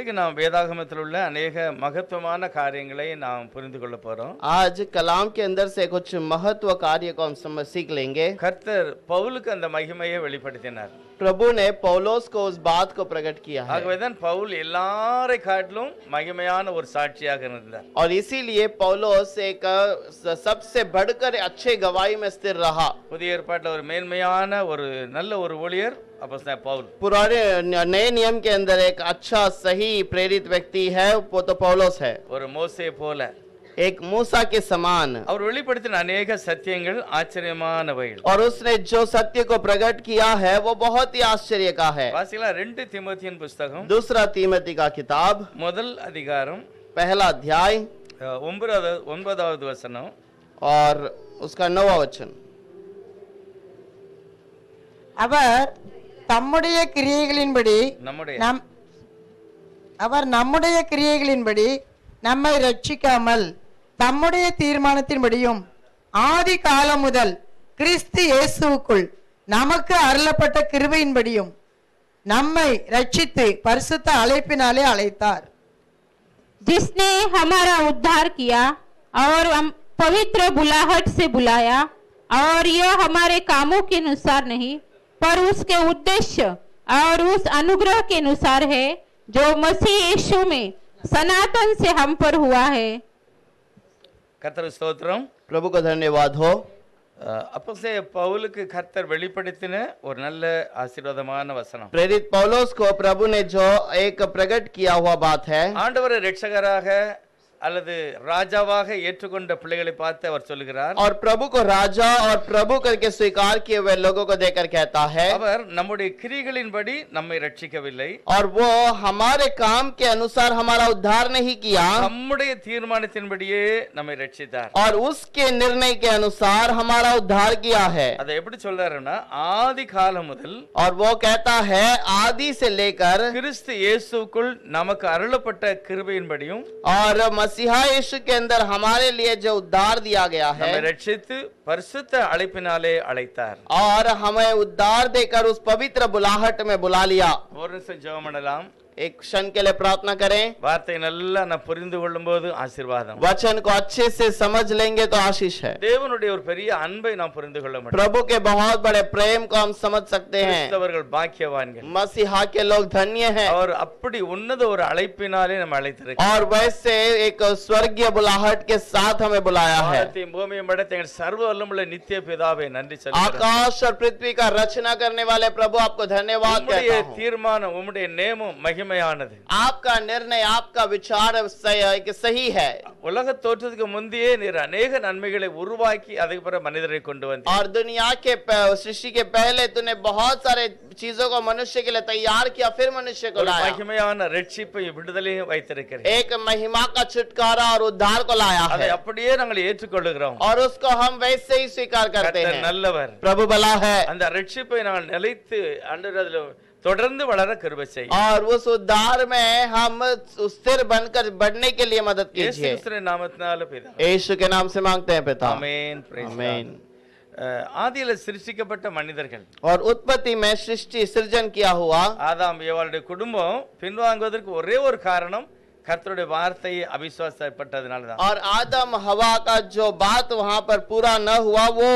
இன்றைக்கு நாம் வேதாகமத்தில் உள்ள अनेक महत्वமான காரியங்களை நாம் புரிந்து கொள்ள போறோம். आज कलाम के अंदर से कुछ महत्व कार्य को हम समझ सीख लेंगे. கர்த்தர் பவுலுக்கு அந்த மகிமையை வெளிப்படுத்தினார். प्रभु ने पौलोस को उस बात को प्रकट किया है. ஆகவேதான் பவுல் எல்லாரை காட்டிலும் மகிமையான ஒரு சாட்சியாக இருந்தார். और इसीलिए पौलोस एक सबसे बढ़कर अच्छे गवाही में स्थिर रहा. புதிய ஏற்பாட்டில் ஒரு மேன்மையான ஒரு நல்ல ஒரு ஊழியர் அப்போஸ்தலன் பவுல். पुराने नए नियम के अंदर एक अच्छा सही प्रेरित व्यक्ति है, वो तो पौलोस है. ஒரு மோசே போல एक मूसा के समान. அவர் வெளிப்படுத்தின अनेक சத்தியங்கள் ஆச்சரியமானவைகள். और उसने जो सत्य को प्रकट किया है वो बहुत ही आश्चर्य का है. வாசிக்கலாம் 2 தீமோத்தேயு புத்தகம் दूसरा तीमोथी का किताब முதல் அதிகாரம் पहला अध्याय 9வது வசனம் और उसका 9वां वचन. அவர் தம்முடைய கிரியைகளின்படி அவர் நம்முடைய கிரியைகளின்படி நம்மை ரட்சிக்காமல் தம்முடைய தீர்மானத்தின்படியும் ஆதி காலம் முதல் கிறிஸ்து இயேசுவுக்குள் நமக்கு அருளப்பட்ட கிருபையின்படியும் நம்மை ரட்சித்து பரிசுத்த அழைப்பினாலே அழைத்தார். जिसने हमारा उद्धार किया और पवित्र बुलाहट से बुलाया, और यह हमारे कामों के अनुसार नहीं पर उसके उद्देश्य और उस अनुग्रह के अनुसार है जो मसीह यीशु में सनातन से हम पर हुआ है. கர்த்தர் ஸ்தோத்திரம். प्रभु को धन्यवाद हो. அப்போஸ்தலன் பவுலுக்கு கர்த்தர் வெளிப்படுத்தின ஒரு நல்ல ஆசீர்வாதமான வசனம். प्रेरित पौलोस को प्रभु ने जो एक प्रकट किया हुआ बात है. ஆண்டவரை இரட்சகராக அல்லது ராஜாவாக ஏற்றுக்கொண்ட பிள்ளைகளை பார்த்து அவர் சொல்கிறார். और प्रभु को राजा और प्रभु करके स्वीकार किए हुए लोगों को देखकर कहता है, அவர் நம்முடைய கிரியைகளின்படி நம்மை ரட்சிக்கவில்லை, और वो हमारे काम के अनुसार हमारा उद्धार नहीं किया, நம்முடைய தீர்மானத்தின்படியே நம்மை ரட்சித்தார். और उसके निर्णय के अनुसार हमारा उद्धार किया है. அதை எப்படி சொல்றாருன்னா ஆதி காலம் முதல், और वो कहता है आदि से लेकर கிறிஸ்து இயேசுக்குள் நமக்கு அருளப்பட்ட கிருபையின்படியும் और मसीहा यीशु के अंदर हमारे लिए जो उद्धार दिया गया है, நம்மை ரட்சித்து பரிசுத்த அழைப்பினாலே அழைத்தார். और हमें उद्धार देकर उस पवित्र बुलाहट में बुला लिया. ஒரு நிமிஷம் ஜெபம் பண்ணலாம். एक क्षण के लिए प्रार्थना करें. வார்த்தை நல்லா நான் புரிந்து கொள்ளும்போது ஆசீர்வாதம். वचन को अच्छे से समझ लेंगे तो आशीष है. தேவனுடைய ஒரு பெரிய அன்பை நாம் புரிந்து கொள்ள முடியும். प्रभु के बहुत बड़े प्रेम को हम समझ सकते हैं. கிறிஸ்தவர்கள் பாக்கியவான்கள். मसीहा के लोग धन्य हैं. அவர் அப்படி उन्नत ஒரு அழைப்பினாலே நம்ம அழைத்திருக்கிறார். और वैसे एक स्वर्गीय बुलाहट के साथ हमें बुलाया है. வானத்தையும் பூமியையும் படைத்த எங்கள் சர்வ வல்லமையுள்ள நித்திய பிதாவே நன்றி சொல்கிறேன். आकाश और पृथ्वी का रचना करने वाले प्रभु आपको धन्यवाद कहता உம்முடைய हूं. தீர்மானம் உம்முடைய நேமம் மகிமையானது. आपका निर्णय आपका विचार सही है. உலக தோற்றத்துக்கு முந்தையே நீர் अनेक நன்மைகளை உருவாக்கி அதுக்கு பிறகு மனிதரை கொண்டு வந்தீர். और दुनिया के सृष्टि के पहले तूने बहुत सारे चीजों को मनुष्य के लिए तैयार किया, फिर मनुष्य को लाया. மகிமையான ரட்சிப்பையும் விடுதலையும் வைத்திருக்கிறீர். एक महिमा का छुटकारा और उद्धार को लाया அதை है, அப்படியே நாங்கள் ஏற்றுக்கொள்கிறோம். और उसको हम वैसे ही स्वीकार करते கர்த்தர் हैं. நல்லவர். प्रभु भला है. அந்த ரட்சிப்பை நாங்கள் நிலைத்து ஆண்டவரே தொடர்ந்து வளர கிருபை செய்யும். और उस उद्धार में हम स्थिर बनकर बढ़ने के लिए मदद இயேசு कीजिए. கிறிஸ்துவின் நாமத்தினால பிதா. यीशु के नाम से मांगते हैं पिता. ஆமென். Praise आमीन. God. ஆதியில சிருஷ்டிக்கப்பட்ட மனிதர்கள், और उत्पत्ति में सृष्टि सृजन किया हुआ ஆதாம் ஏவாளுடைய குடும்பம் பின்வாங்குவதற்கு ஒரே ஒரு காரணம் கர்த்தருடைய வார்த்தையை அவிசுவாசப்பட்டதனாலதான். और आदम हवा का जो बात वहां पर पूरा न हुआ वो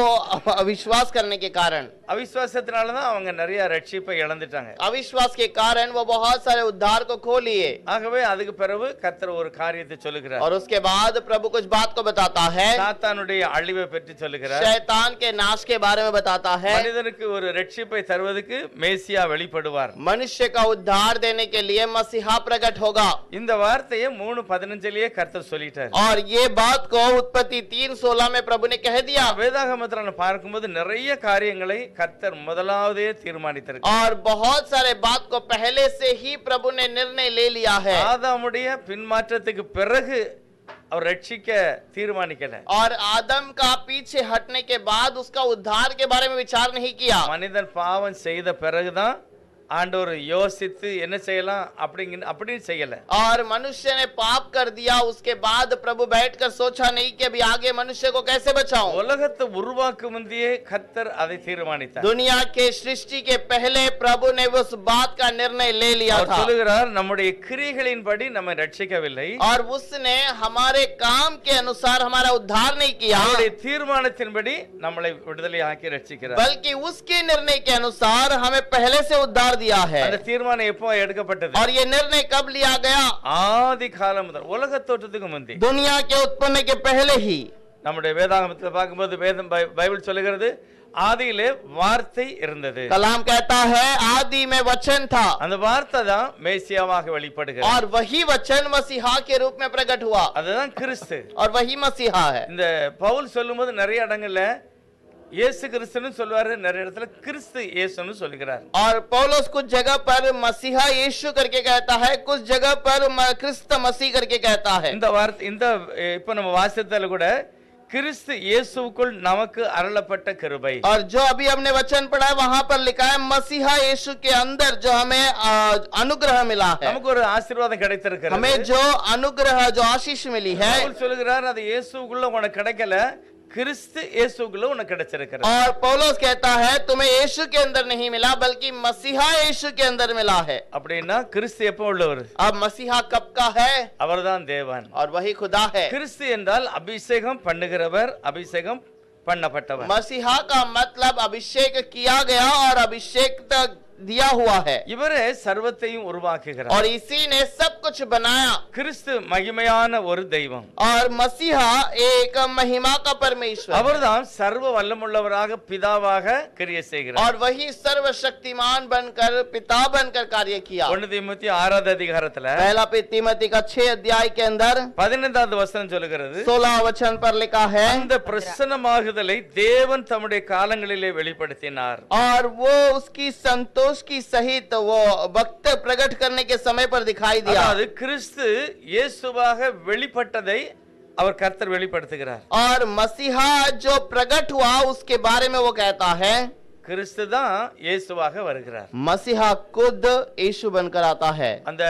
अविश्वास करने के कारण, அவிசுவாசத்தினாலதான் அவங்க நிறைய ரட்சிப்பை இழந்துட்டாங்க. अविश्वास के कारण वो बहुत सारे उद्धार को खो लिए. ஆகவே அதுக்கு பிறகு கர்த்தர் ஒரு காரியத்தை சொல்லுகிறார். और उसके बाद प्रभु कुछ बात को बताता है. சாத்தானுடைய அழிவை பற்றி சொல்லுகிறார். शैतान के नाश के बारे में बताता है. மனிதனுக்கு ஒரு ரட்சிப்பை தருவதற்கு மேசியா வெளிப்படுவார். मनुष्य का उद्धार देने के लिए मसीहा प्रकट होगा. இந்த வார்த்தையை 3:15 கர்த்தர் சொல்லிட்டார். और ये बात को उत्पत्ति 3:16 में प्रभु ने कह दिया. வேதாகமத்துல பார்க்கும்போது நிறைய காரியங்களை கர்த்தர் முதலாவதே தீர்மானித்திருக்கிறார். और बहुत सारे बात को पहले से ही प्रभु ने निर्णय ले लिया है. ஆதாமுடைய பின்மாற்றத்துக்கு பிறகு அவர் ரட்சிக்க தீர்மானிக்கல. और आदम का पीछे हटने के बाद उसका उद्धार के बारे में विचार नहीं किया. மனிதன் பாவம் செய்த பிறகுதான் ஆண்டவர் யோசித்து என்ன செய்யலாம் அப்படின்னு செய்யல. और मनुष्य ने पाप कर दिया, उसके बाद प्रभु बैठकर सोचा नहीं कि अभी आगे मनुष्य को कैसे बचाऊं। உலகத்தை உருவாக்கும் முந்தையே கர்த்தர் அதை தீர்மானித்தார். दुनिया के सृष्टि के पहले प्रभु ने उस बात का निर्णय ले लिया அவர் था சொல்லுகிறார், நம்முடைய கிரியைகளின்படி நம்மை ரட்சிக்கவில்லை, और उसने हमारे काम के अनुसार हमारा उद्धार नहीं किया, அவருடைய தீர்மானத்தின்படி நம்மளை விடுதலையாக்கி ரட்சிக்கிறார். बल्कि उसके निर्णय के अनुसार हमें पहले से उद्धार दिया है। அந்த தீர்மானம் எப்போ எடுக்கப்பட்டது? और ये निर्णय कब लिया गया? ஆதி காலம் முதல், உலக தோற்றத்துக்கு முந்தி, दुनिया के उत्पन्न के पहले ही। நம்முடைய வேதாகமத்தில் பார்க்கும்போது பைபிள் சொல்லுகிறது, ஆதியிலே வார்த்தை இருந்தது. कलाम कहता है आदि में वचन था, அந்த வார்த்தை தான் மேசியாவாக வெளிப்படுகிறது. और वही वचन मसीहा के रूप में प्रकट हुआ, அதுதான் கிறிஸ்து. और वही मसीहा है। இந்த பவுல் சொல்லும்போது நிறைய இடங்கள்ல இயேசு கிறிஸ்துன்னு சொல்வாரு, நிறைய இடத்துல கிறிஸ்து இயேசுன்னு சொல்லுகிறார். और पौलुस कुछ जगह पर मसीहा यीशु करके कहता है, कुछ जगह पर क्रिस्त मसीह करके कहता है। இந்த வார்த்தை இப்ப நம்ம வாசித்ததுல கூட கிறிஸ்து இயேசுவுக்குள் நமக்கு அருளப்பட்ட கிருபை. और जो अभी हमने वचन पढ़ा है वहां पर लिखा है मसीहा यीशु के अंदर जो हमें अनुग्रह मिला है, நமக்கு ஒரு ஆசீர்வாதம் கிடைத்திருக்கிறது. हमें जो अनुग्रह जो आशीष मिली है। பவுல் சொல்லுகிறார், அது இயேசுவுக்குள்ள உனக்கு கிடைக்கல, கிறிஸ்து இயேசுக்குள்ள உனக்கு கிடைச்சிருக்கிறது. और पौलुस कहता है तुम्हें यीशु के अंदर नहीं मिला बल्कि मसीहा यीशु के अंदर मिला है। அப்படின்னா கிறிஸ்து எப்போ உள்ளவர்? अब मसीहा कब का है? அவர்தான் தேவன், और वही खुदा है। கிறிஸ்து என்றால் அபிஷேகம் பண்ணுகிறவர், அபிஷேகம் பண்ணப்பட்டவர். मसीहा का मतलब अभिषेक किया गया और अभिषेक तक दिया हुआ है। இவரே சர்வத்தையும் உருவாக்குகிறார். और इसी ने सब कुछ बनाया। கிறிஸ்து மகிமையான ஒரு தெய்வம். और मसीहा एक महिमा का परमेश्वर, அவர்தான் சர்வ வல்லமுள்ளவராக பிதாவாக கிரியை செய்கிறார். और वही सर्वशक्तिमान बनकर पिता बनकर कार्य किया। 1 தீமோத்தேயு 6வது அதிகாரத்துல पहला तीमोथी का 6 अध्याय के अंदर 15வது வசனம் சொல்லுகிறது, 16 वचन पर लिखा है, அந்த பிரசன்னமாகுதலை தேவன் தம்முடைய காலங்களிலே வெளிப்படுத்தினார். और वो उसकी संतोष की सहित वो वक्त प्रकट करने के समय पर दिखाई दिया। அதாவது கிறிஸ்து இயேசுவாக வெளிப்பட்டதை அவர் கர்த்தர் வெளிப்படுத்துகிறார். और मसीहा जो प्रकट हुआ उसके बारे में वो कहता है, கிறிஸ்து தான் இயேசுவாக வருகிறார். मसीहा खुद यीशु बनकर आता है। அந்த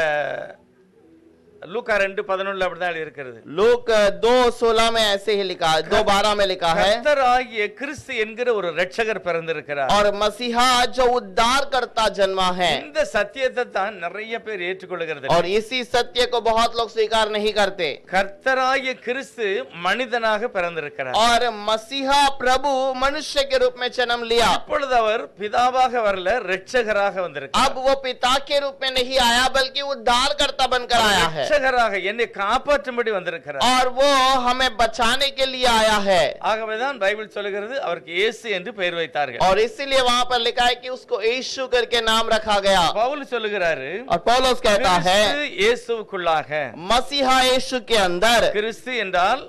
லூக்கா 2:11 அப்படிதான் இருக்கிறது. लूक 2:16 में ऐसे ही लिखा है, 2:12 में लिखा है, கர்த்தராகிய கிறிஸ்து என்கிற ஒரு இரட்சகர் பிறந்திருக்கிறார். और मसीहा जो उद्धार करता जन्मा है। இந்த சத்தியத்தை தான் நிறைய பேர் ஏற்றுக்கொள்கிறது. और इसी सत्य को बहुत लोग स्वीकार नहीं करते। கர்த்தராகிய கிறிஸ்து மனிதனாக பிறந்திருக்கிறார். और मसीहा प्रभु मनुष्य के रूप में जन्म लिया। இப்பொழுது அவர் பிதாவாக வரல, இரட்சகராக வந்திருக்கிறார். अब वो पिता के रूप में नहीं आया बल्कि उद्धार करता बनकर आया है, இரட்சகராக என்னை காப்பாற்றும்படி வந்திருக்கிறார். और वो हमें बचाने के लिए आया है। ஆகவேதான் பைபிள் சொல்லுகிறது அவருக்கு இயேசு என்று பெயர் வைத்தார்கள். और इसीलिए वहां पर लिखा है कि उसको यीशु करके नाम रखा गया। பவுல் சொல்லுகிறாரு, और पौलुस कहता है கிறிஸ்து இயேசுவுக்குள்ளாக. मसीहा यीशु के अंदर। கிறிஸ்து என்றால்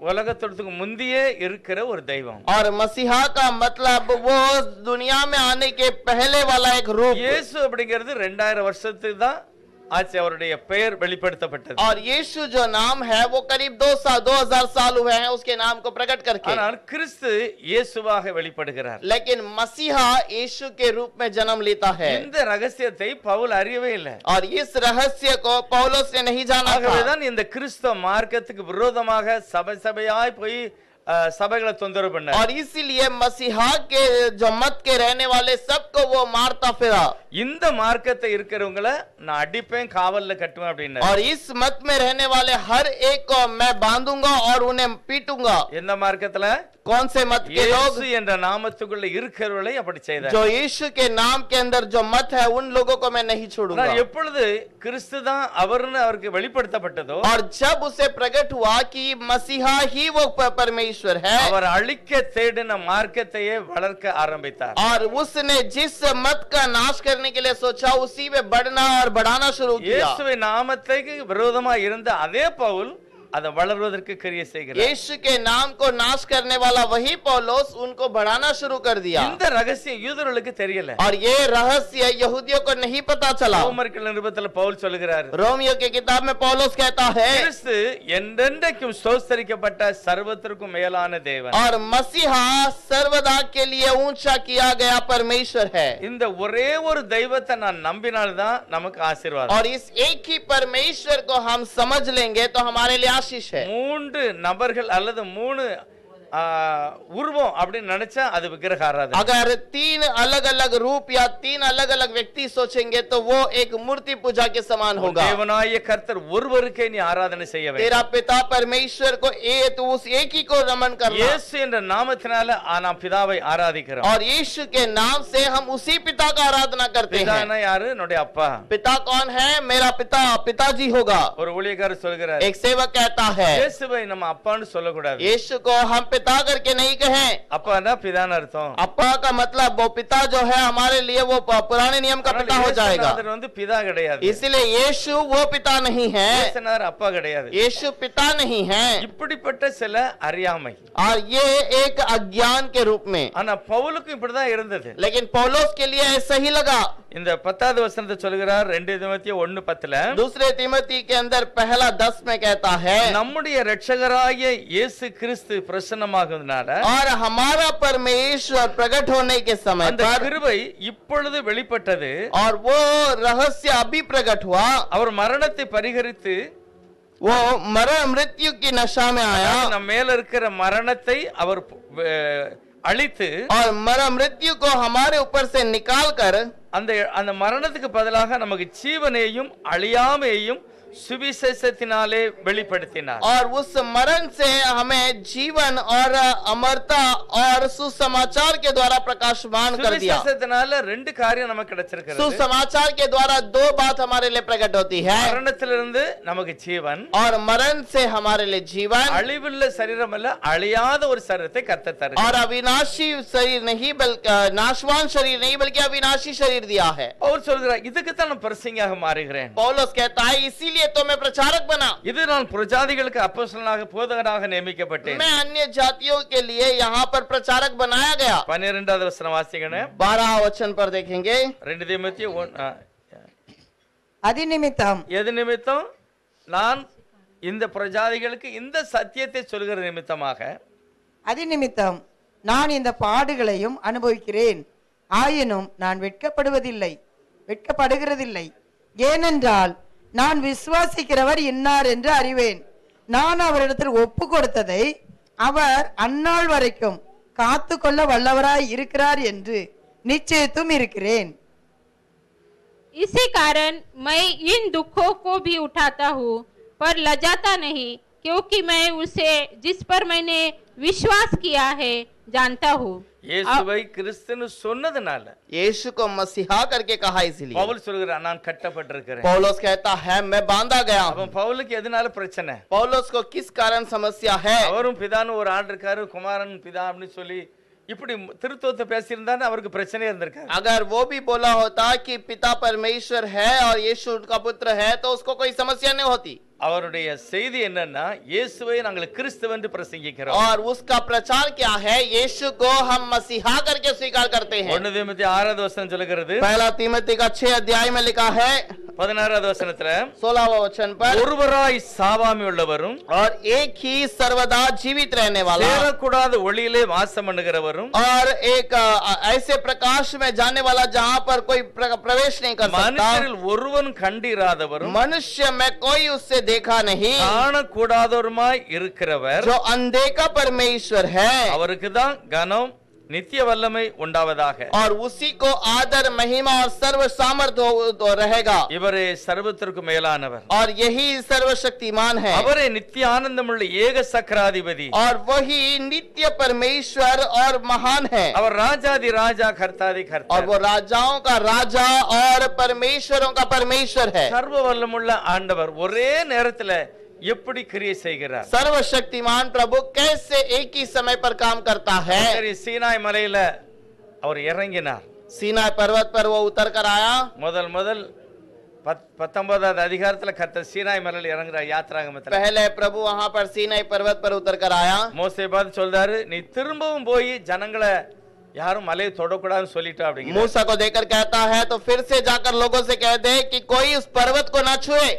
உலகத்தோடத்துக்கு முந்தியே இருக்கிற ஒரு தெய்வம். और मसीहा का मतलब वो दुनिया में आने के पहले वाला एक रूप। இயேசு அப்படிங்கிறது 2000 வருஷத்துக்கு தான் ஆச்சு அவருடைய பெயர் வெளிப்படுத்தப்பட்டது. और यीशु जो नाम है वो करीब 2000 साल हुए हैं उसके नाम को प्रकट करके। ஆனால் கிறிஸ்து இயேசுவாக வெளிப்படுகிறார். लेकिन मसीहा यीशु के रूप में जन्म लेता है। இந்த ரகசியத்தை பவுல் அறியவே இல்லை. और इस रहस्य को पौलुस ने नहीं जाना था। ஆகவேதான் இந்த கிறிஸ்தவ மார்க்கத்துக்கு விரோதமாக சபையாய் போய் சபைகளை தொந்தரவு பண்ணார். और इसीलिए मसीहा के जो मत के रहने वाले सबको वो मारता फिरा। இந்த மார்க்கத்தை இருக்கிறவங்களை நான் அடிப்பேன், காவல்ல கட்டுவேன் அப்படின்னா. और इस मत में रहने वाले हर एक को मैं बांधूंगा और उन्हें पीटूंगा। எந்த மார்க்கத்துல? कौन से मत के लोग? இயேசு என்ற நாமத்துக்குள்ள இருக்கிறவர்களை அப்படி செய்தார். जो यीशु के नाम के अंदर जो मत है उन लोगों को मैं नहीं छोड़ूंगा। எப்பொழுது கிறிஸ்து தான் அவர்னு அவருக்கு வெளிப்படுத்தப்பட்டதோ, और जब उसे प्रकट हुआ कि मसीहा ही वो परमेश्वर है, அவர் அழிக்க தேடின மார்க்கத்தையே வளர்க்க ஆரம்பித்தார். और उसने जिस मत का नाश करने के लिए सोचा उसी में बढ़ना और बढ़ाना शुरू किया। இயேசுவின் நாமத்துக்கு விரோதமா இருந்த அதே பவுல் அதை வளர்வதற்கு கிரியை செய்கிறார். यीशु के नाम को नाश करने वाला वही पौलुस उनको बढ़ाना शुरू कर दिया இந்த ரகசியம் யூதர்களுக்கு தெரியல. और ये रहस्य यहूदियों को नहीं पता चला। ரோமர்கள் நிருபத்தில் பவுல் சொல்கிறார், रोमियो की किताब में पौलुस कहता है கிறிஸ்து என்றென்றைக்கும் ஸ்தோத்திரிக்கப்பட்ட சர்வத்திற்கும் மேலான தேவன். और मसीहा सर्वदा के लिए ऊंचा किया गया परमेश्वर है। இந்த ஒரே ஒரு தெய்வத்தை நான் நம்பினால்தான் நமக்கு ஆசீர்வாதம். और इस एक ही परमेश्वर को हम समझ लेंगे तो हमारे लिए आशीष है। 3 நபர்கள் அல்லது 3 உருவம் அப்படின்னு நினைச்சா அது விக்கிரக ஆராதனை. अगर 3 अलग अलग रूप या 3 अलग अलग व्यक्ति सोचेंगे तो वो एक मूर्ति पूजा के समान होगा। தேவனாய கர்த்தர் ஒருவருக்கே நீ ஆராதனை செய்ய வேண்டும். तेरा पिता परमेश्वर को तू उस एक ही को नमन करना। இயேசு என்ற நாமத்தினால நாம் பிதாவை ஆராதிக்கிறோம். और यीशु के नाम से हम उसी पिता का आराधना करते हैं। பிதானா யாரு? என்னுடைய அப்பா. पिता कौन है? मेरा पिता पिताजी होगा। ஒரு ஊழியக்காரர் சொல்கிறார், एक सेवक कहता है இயேசுவை நம்ம அப்பான்னு சொல்லக்கூடாது. यीशु को हम पिता करके नहीं कहें। அப்பானா பிதான்னு அர்த்தம். अप्पा का मतलब वो पिता जो है हमारे लिए वो पुराने नियम का पिता हो जाएगा। இயேசுநாதர் வந்து பிதா கிடையாது. इसलिए यीशु वो पिता नहीं है। இயேசுநாதர் அப்பா கிடையாது. यीशु पिता नहीं है। இப்படிப்பட்ட சில அறியாமை. और ये एक अज्ञान के रूप में। ஆனா பவுலுக்கும் இப்படிதான் இருந்தது. लेकिन पौलुस के लिए ऐसा ही लगा। இந்த 10வது வசனத்தை சொல்கிறார் 2 தீமோத்தேயு 1:10. दूसरे तीमोथी के अंदर पहला 10 में कहता है நம்முடைய இரட்சகராகிய இயேசு கிறிஸ்து பிரசன்னமாகுதுனால और हमारा परमेश्वर प्रकट होने के समय அந்த पर கிருபை இப்பொழுது வெளிப்பட்டது. और वो रहस्य अभी प्रकट हुआ। அவர் मरणத்தை பரிகரித்து वो मरण मृत्यु की नशा में आया நம்ம மேல இருக்கிற மரணத்தை அவர் அழித்து और मरण मृत्यु को हमारे ऊपर से निकाल कर அந்த மரணத்துக்கு பதிலாக நமக்கு ஜீவனையும் அழியாமையையும் सुविशेषத்தினாலே வெளிப்படுத்தினார். और उस मरण से हमें जीवन और अमरता और सुसमाचार के द्वारा प्रकाशमान कर दिया। சுவிசேஷத்தினால 2 காரியம் நமக்கு கிடைச்சிருக்கிறது. सुसमाचार के द्वारा 2 बात हमारे लिए प्रकट होती है। மரணத்திலிருந்து நமக்கு ஜீவன், और मरण से हमारे लिए जीवन, அழிவுள்ள சரீரம் அல்ல அழியாத ஒரு சரீரத்தை கர்த்தர் தருகிறார். और अविनाशी शरीर नहीं बल्कि नाशवान शरीर नहीं बल्कि अविनाशी शरीर दिया है। அவர் சொல்கிறார், இதுக்கு தான் நான் பிரசங்கியாக மாறுகிறேன். पौलुस कहता है इसीलिए तो मैं प्रचारक बना। இது நான் பிரஜாதிகளுக்கு அப்போஸ்தலனாக போதகனாக நியமிக்கப்பட்டேன். मैं अन्य जातियों के लिए यहाँ पर प्रचारक बनाया गया। 12வது வசனம் வாசிக்கணும். 12 वचन पर देखेंगे। 2 தீமோத்தேயு 1 அதிநிமித்தம் எது நிமித்தம்? நான் இந்த பிரஜாதிகளுக்கு இந்த சத்தியத்தை சொல்கிற நிமித்தமாக அதிநிமித்தம் நான் இந்த பாடுகளையும் அனுபவிக்கிறேன். ஆயினும் நான் வெட்கப்படுகிறதில்லை. ஏனென்றால் நான் விசுவாசிக்கிறவர் இன்னார் என்று அறிவேன். நான் அவரிடத்தில் ஒப்பு கொடுத்ததை அவர் அந்நாள் வரைக்கும் காத்து கொள்ள வல்லவராய் இருக்கிறார் என்று நிச்சயித்தும் இருக்கிறேன். इसी कारण मैं इन दुखों को भी उठाता हूँ पर लजाता नहीं, क्योंकि मैं उसे जिस पर मैंने विश्वास किया है जानता हूँ। இயேசுவை கிறிஸ்துன்னு சொன்னதுனால यीशु को मसीहा करके कहा इसलिए। பவுல் சொல்கிறார், நான் கட்டப்பட்டிருக்கிறேன். पौलुस कहता है मैं बांधा गया हूँ। அப்ப பவுலுக்கு எதனால பிரச்சனை? पौलुस को किस कारण समस्या है? அவரும் பிதான்னு ஒரு ஆள் இருக்காரு, குமாரன் பிதா அப்படின்னு சொல்லி இப்படி திருத்துவத்தை பேசியிருந்தானே அவருக்கு பிரச்சனையே இருந்திருக்காரு. अगर वो भी बोला होता कि पिता परमेश्वर है और यीशु उनका पुत्र है तो उसको कोई समस्या नहीं होती। அவருடைய செய்தி என்னன்னா, இயேசுவை நாங்கள் கிறிஸ்துவென்று பிரசங்கிக்கிறோம். और उसका प्रचार क्या है? यीशु को हम मसीहा करके स्वीकार करते हैं। 1 தீமோத்தேயு 6வது வசனம் சொல்கிறது. पहला तीमोथी का 6 अध्याय में लिखा है 16வது வசனத்துல 16वां वचन पर ஒருவராய் சாவாமி உள்ளவரும் और एक ही सर्वदा जीवित रहने वाला சேரக்கூடாத ஒளியிலே வாசம் பண்ணுகிறவரும் और एक ऐसे प्रकाश में जाने वाला जहाँ पर कोई प्रवेश नहीं कर सकता। மனுஷரில் ஒருவன் கண்டிராதவரும் मनुष्य में कोई उससे देखा नहीं காணக்கூடாதவருமாய் இருக்கிறவர் जो अनदेखा परमेश्वर है அவருக்கு தான் கனம் நித்திய வல்லமை உண்டாவதாக. और उसी को आदर महिमा और सर्व सामर्थ्य रहेगा। இவரே சர்வத்திற்கு மேலானவர், और यही सर्वशक्तिमान है அவரே நித்திய ஆனந்தமுள்ள ஏக சக்கராதிபதி, और वही नित्य परमेश्वर और महान है। அவர் ராஜாதி ராஜா கர்த்தாதி और கர்த்தர், वो राजाओं का राजा और परमेश्वरों का परमेश्वर है। சர்வ வல்லமுள்ள ஆண்டவர் ஒரே நேரத்துல எப்படி கிரியை செய்கிறார்? सर्वशक्तिमान प्रभु कैसे एक ही समय पर काम करता है। சரி, சீனாய் மலையில அவர் இறங்கினார். सीनाई पर्वत पर वो उतर कर आया। முதல் 19வது அதிகாரத்துல கர்த்தர் சீனாய் மலையில இறங்குற யாத்ராகமத்துல पहले प्रभु वहां पर सीनाई पर्वत पर उतर कर आया। மோசே பார்த்து சொல்றாரு, நீ திரும்பவும் போய் ஜனங்களை யாரும் மலையை தொடக்கூடாதுன்னு சொல்லிட்டா அப்படிங்கிற मूसा को देकर कहता है तो फिर से जाकर लोगों से कह दे कि कोई उस पर्वत को ना छुए।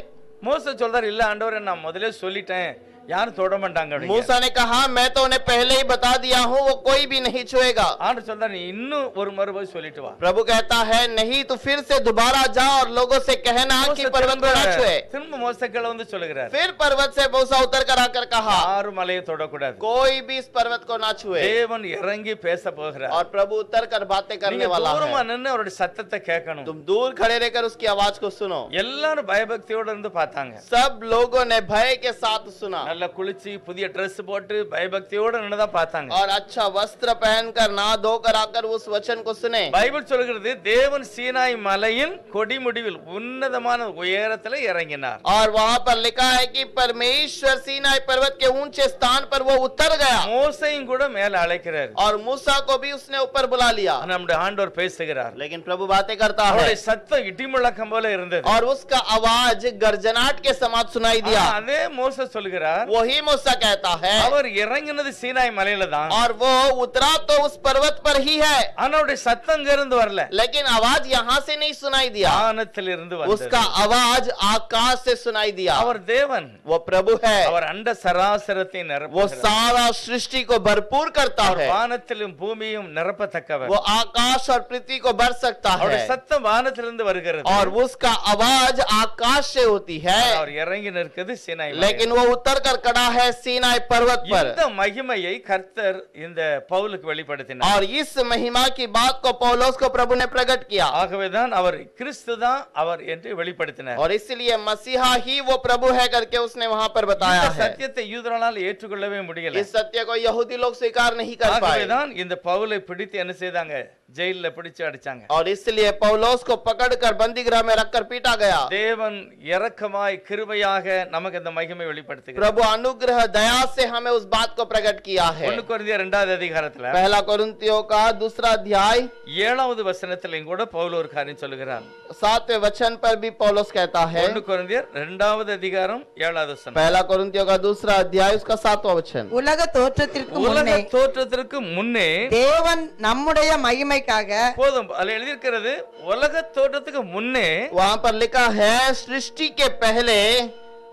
மோசே சொல்றாரு, இல்ல ஆண்டவரே நான் முதல்ல சொல்லிட்டேன், யாரும் தொட மாட்டாங்க அப்படிங்கிற मूसा ने कहा मैं तो उन्हें पहले ही बता दिया हूँ, वो कोई भी नहीं छुएगा। ஆண்டவர் சொல்றாரு, நீ இன்னும் ஒரு முறை போய் சொல்லிட்டு வா। प्रभु कहता है नहीं तो फिर से दोबारा जा और लोगों से कहना कि மோசே पर्वत को ना छुए। திரும்ப மோசேக்களை வந்து சொல்லுகிறார், फिर पर्वत से मूसा उतर कर आकर कहा யாரும் மலையை தொடக்கூடாது, कोई भी इस पर्वत को ना छुए। தேவன் இறங்கி பேச போகிறார், और प्रभु उतर कर बातें करने நீங்க वाला தூரமா है। நின்னு அவருடைய சத்தத்தை கேட்கணும்। तुम दूर खड़े रहकर उसकी आवाज को सुनो। எல்லாரும் பயபக்தியோட இருந்து பார்த்தாங்க, सब लोगों ने भय के साथ सुना நல்ல குளிச்சு புதிய ட்ரெஸ் போட்டு பயபக்தியோட நின்னுதான் பார்த்தாங்க। और अच्छा वस्त्र पहनकर नहा धोकर आकर उस वचन को सुने। பைபிள் சொல்கிறது, தேவன் சீனாய் மலையின் கொடிமுடிவில் உன்னதமான உயரத்துல இறங்கினார்। और वहां पर लिखा है कि परमेश्वर सीनाई पर्वत के ऊंचे स्थान पर वो उतर गया மோசேயும் கூட மேல அழைக்கிறார், और मूसा को भी उसने ऊपर बुला लिया। நம்முடைய ஆண்டவர் பேசுகிறார், लेकिन प्रभु बातें करता है அவருடைய சத்தம் இடி முழக்கம் போல இருந்தது। और उसका आवाज गर्जनाट के समान सुनाई दिया। அதே மோசே சொல்கிறார், वही मूसा कहता है அவர் இறங்கினது சீனாய் மலையில தான், और वो उतरा तो उस पर्वत पर ही है, ஆனா அவருடைய சத்தம் அங்க இருந்து வரல, लेकिन आवाज यहाँ से नहीं सुनाई दिया, வானத்தில் இருந்து வந்தது। उसका आवाज आकाश से सुनाई दिया। அவர் தேவன், वो प्रभु है, அவர் அண்ட சராசரத்தை वो நிரப்புகிறார், सारा सृष्टि को भरपूर करता அவர் है, வானத்திலும் பூமியும் நிரப்பத்தக்கவர், वो आकाश और पृथ्वी को भर सकता அவருடைய है சத்தம் வானத்திலிருந்து வருகிறது, और उसका आवाज आकाश से होती है, அவர் இறங்கி நிற்கிறது சீனாய் மலையில்। लेकिन वो उतर कर खड़ा है सीनाई पर्वत पर। இந்த மகிமையை கர்த்தர் இந்த பவுலுக்கு வெளிப்படுத்தினார்। और इस महिमा की बात को पौलुस को प्रभु ने प्रकट किया ஆகவேதான் அவர் கிறிஸ்து தான் அவர் என்று வெளிப்படுத்தினார்। और इसलिए मसीहा ही वो प्रभु है करके उसने वहां पर बताया இந்த है। சத்தியத்தை யூதர்களால் ஏற்றுக்கொள்ளவே முடியல। इस सत्य को यहूदी लोग स्वीकार नहीं कर पाए ஆகவேதான் இந்த பவுலை பிடித்து என்ன செய்தாங்க, ஜெயில்ல பிடிச்சு அடிச்சாங்க। और इसलिए पौलुस को पकड़कर बंदी गृह में रखकर पीटा गया। தேவன் இரக்கமாய் கிருபையாக நமக்கு இந்த மகிமை வெளிப்படுத்துகிறார்। प्रभु अनुग्रह दया से हमें उस बात को प्रकट किया है। 1 கொரிந்தியர் 2வது அதிகாரத்துல पहला कोरिन्थियों का 2 अध्याय 7வது வசனத்திலும் கூட பவுல் ஒரு காரியம் சொல்லுகிறார்। 7वें वचन पर भी पौलुस कहता है। 1 கொரிந்தியர் 2வது அதிகாரம் 7வது வசனம், पहला कोरिन्थियों का 2 अध्याय उसका 7वां वचन। உலக தோற்றத்திற்கு உலக முன்னே தோற்றத்திற்கு முன்னே தேவன் நம்முடைய மகிமைக்காக போதும், அதுல எழுதியிருக்கிறது உலக தோற்றத்துக்கு முன்னே वहां पर लिखा है सृष्टि के पहले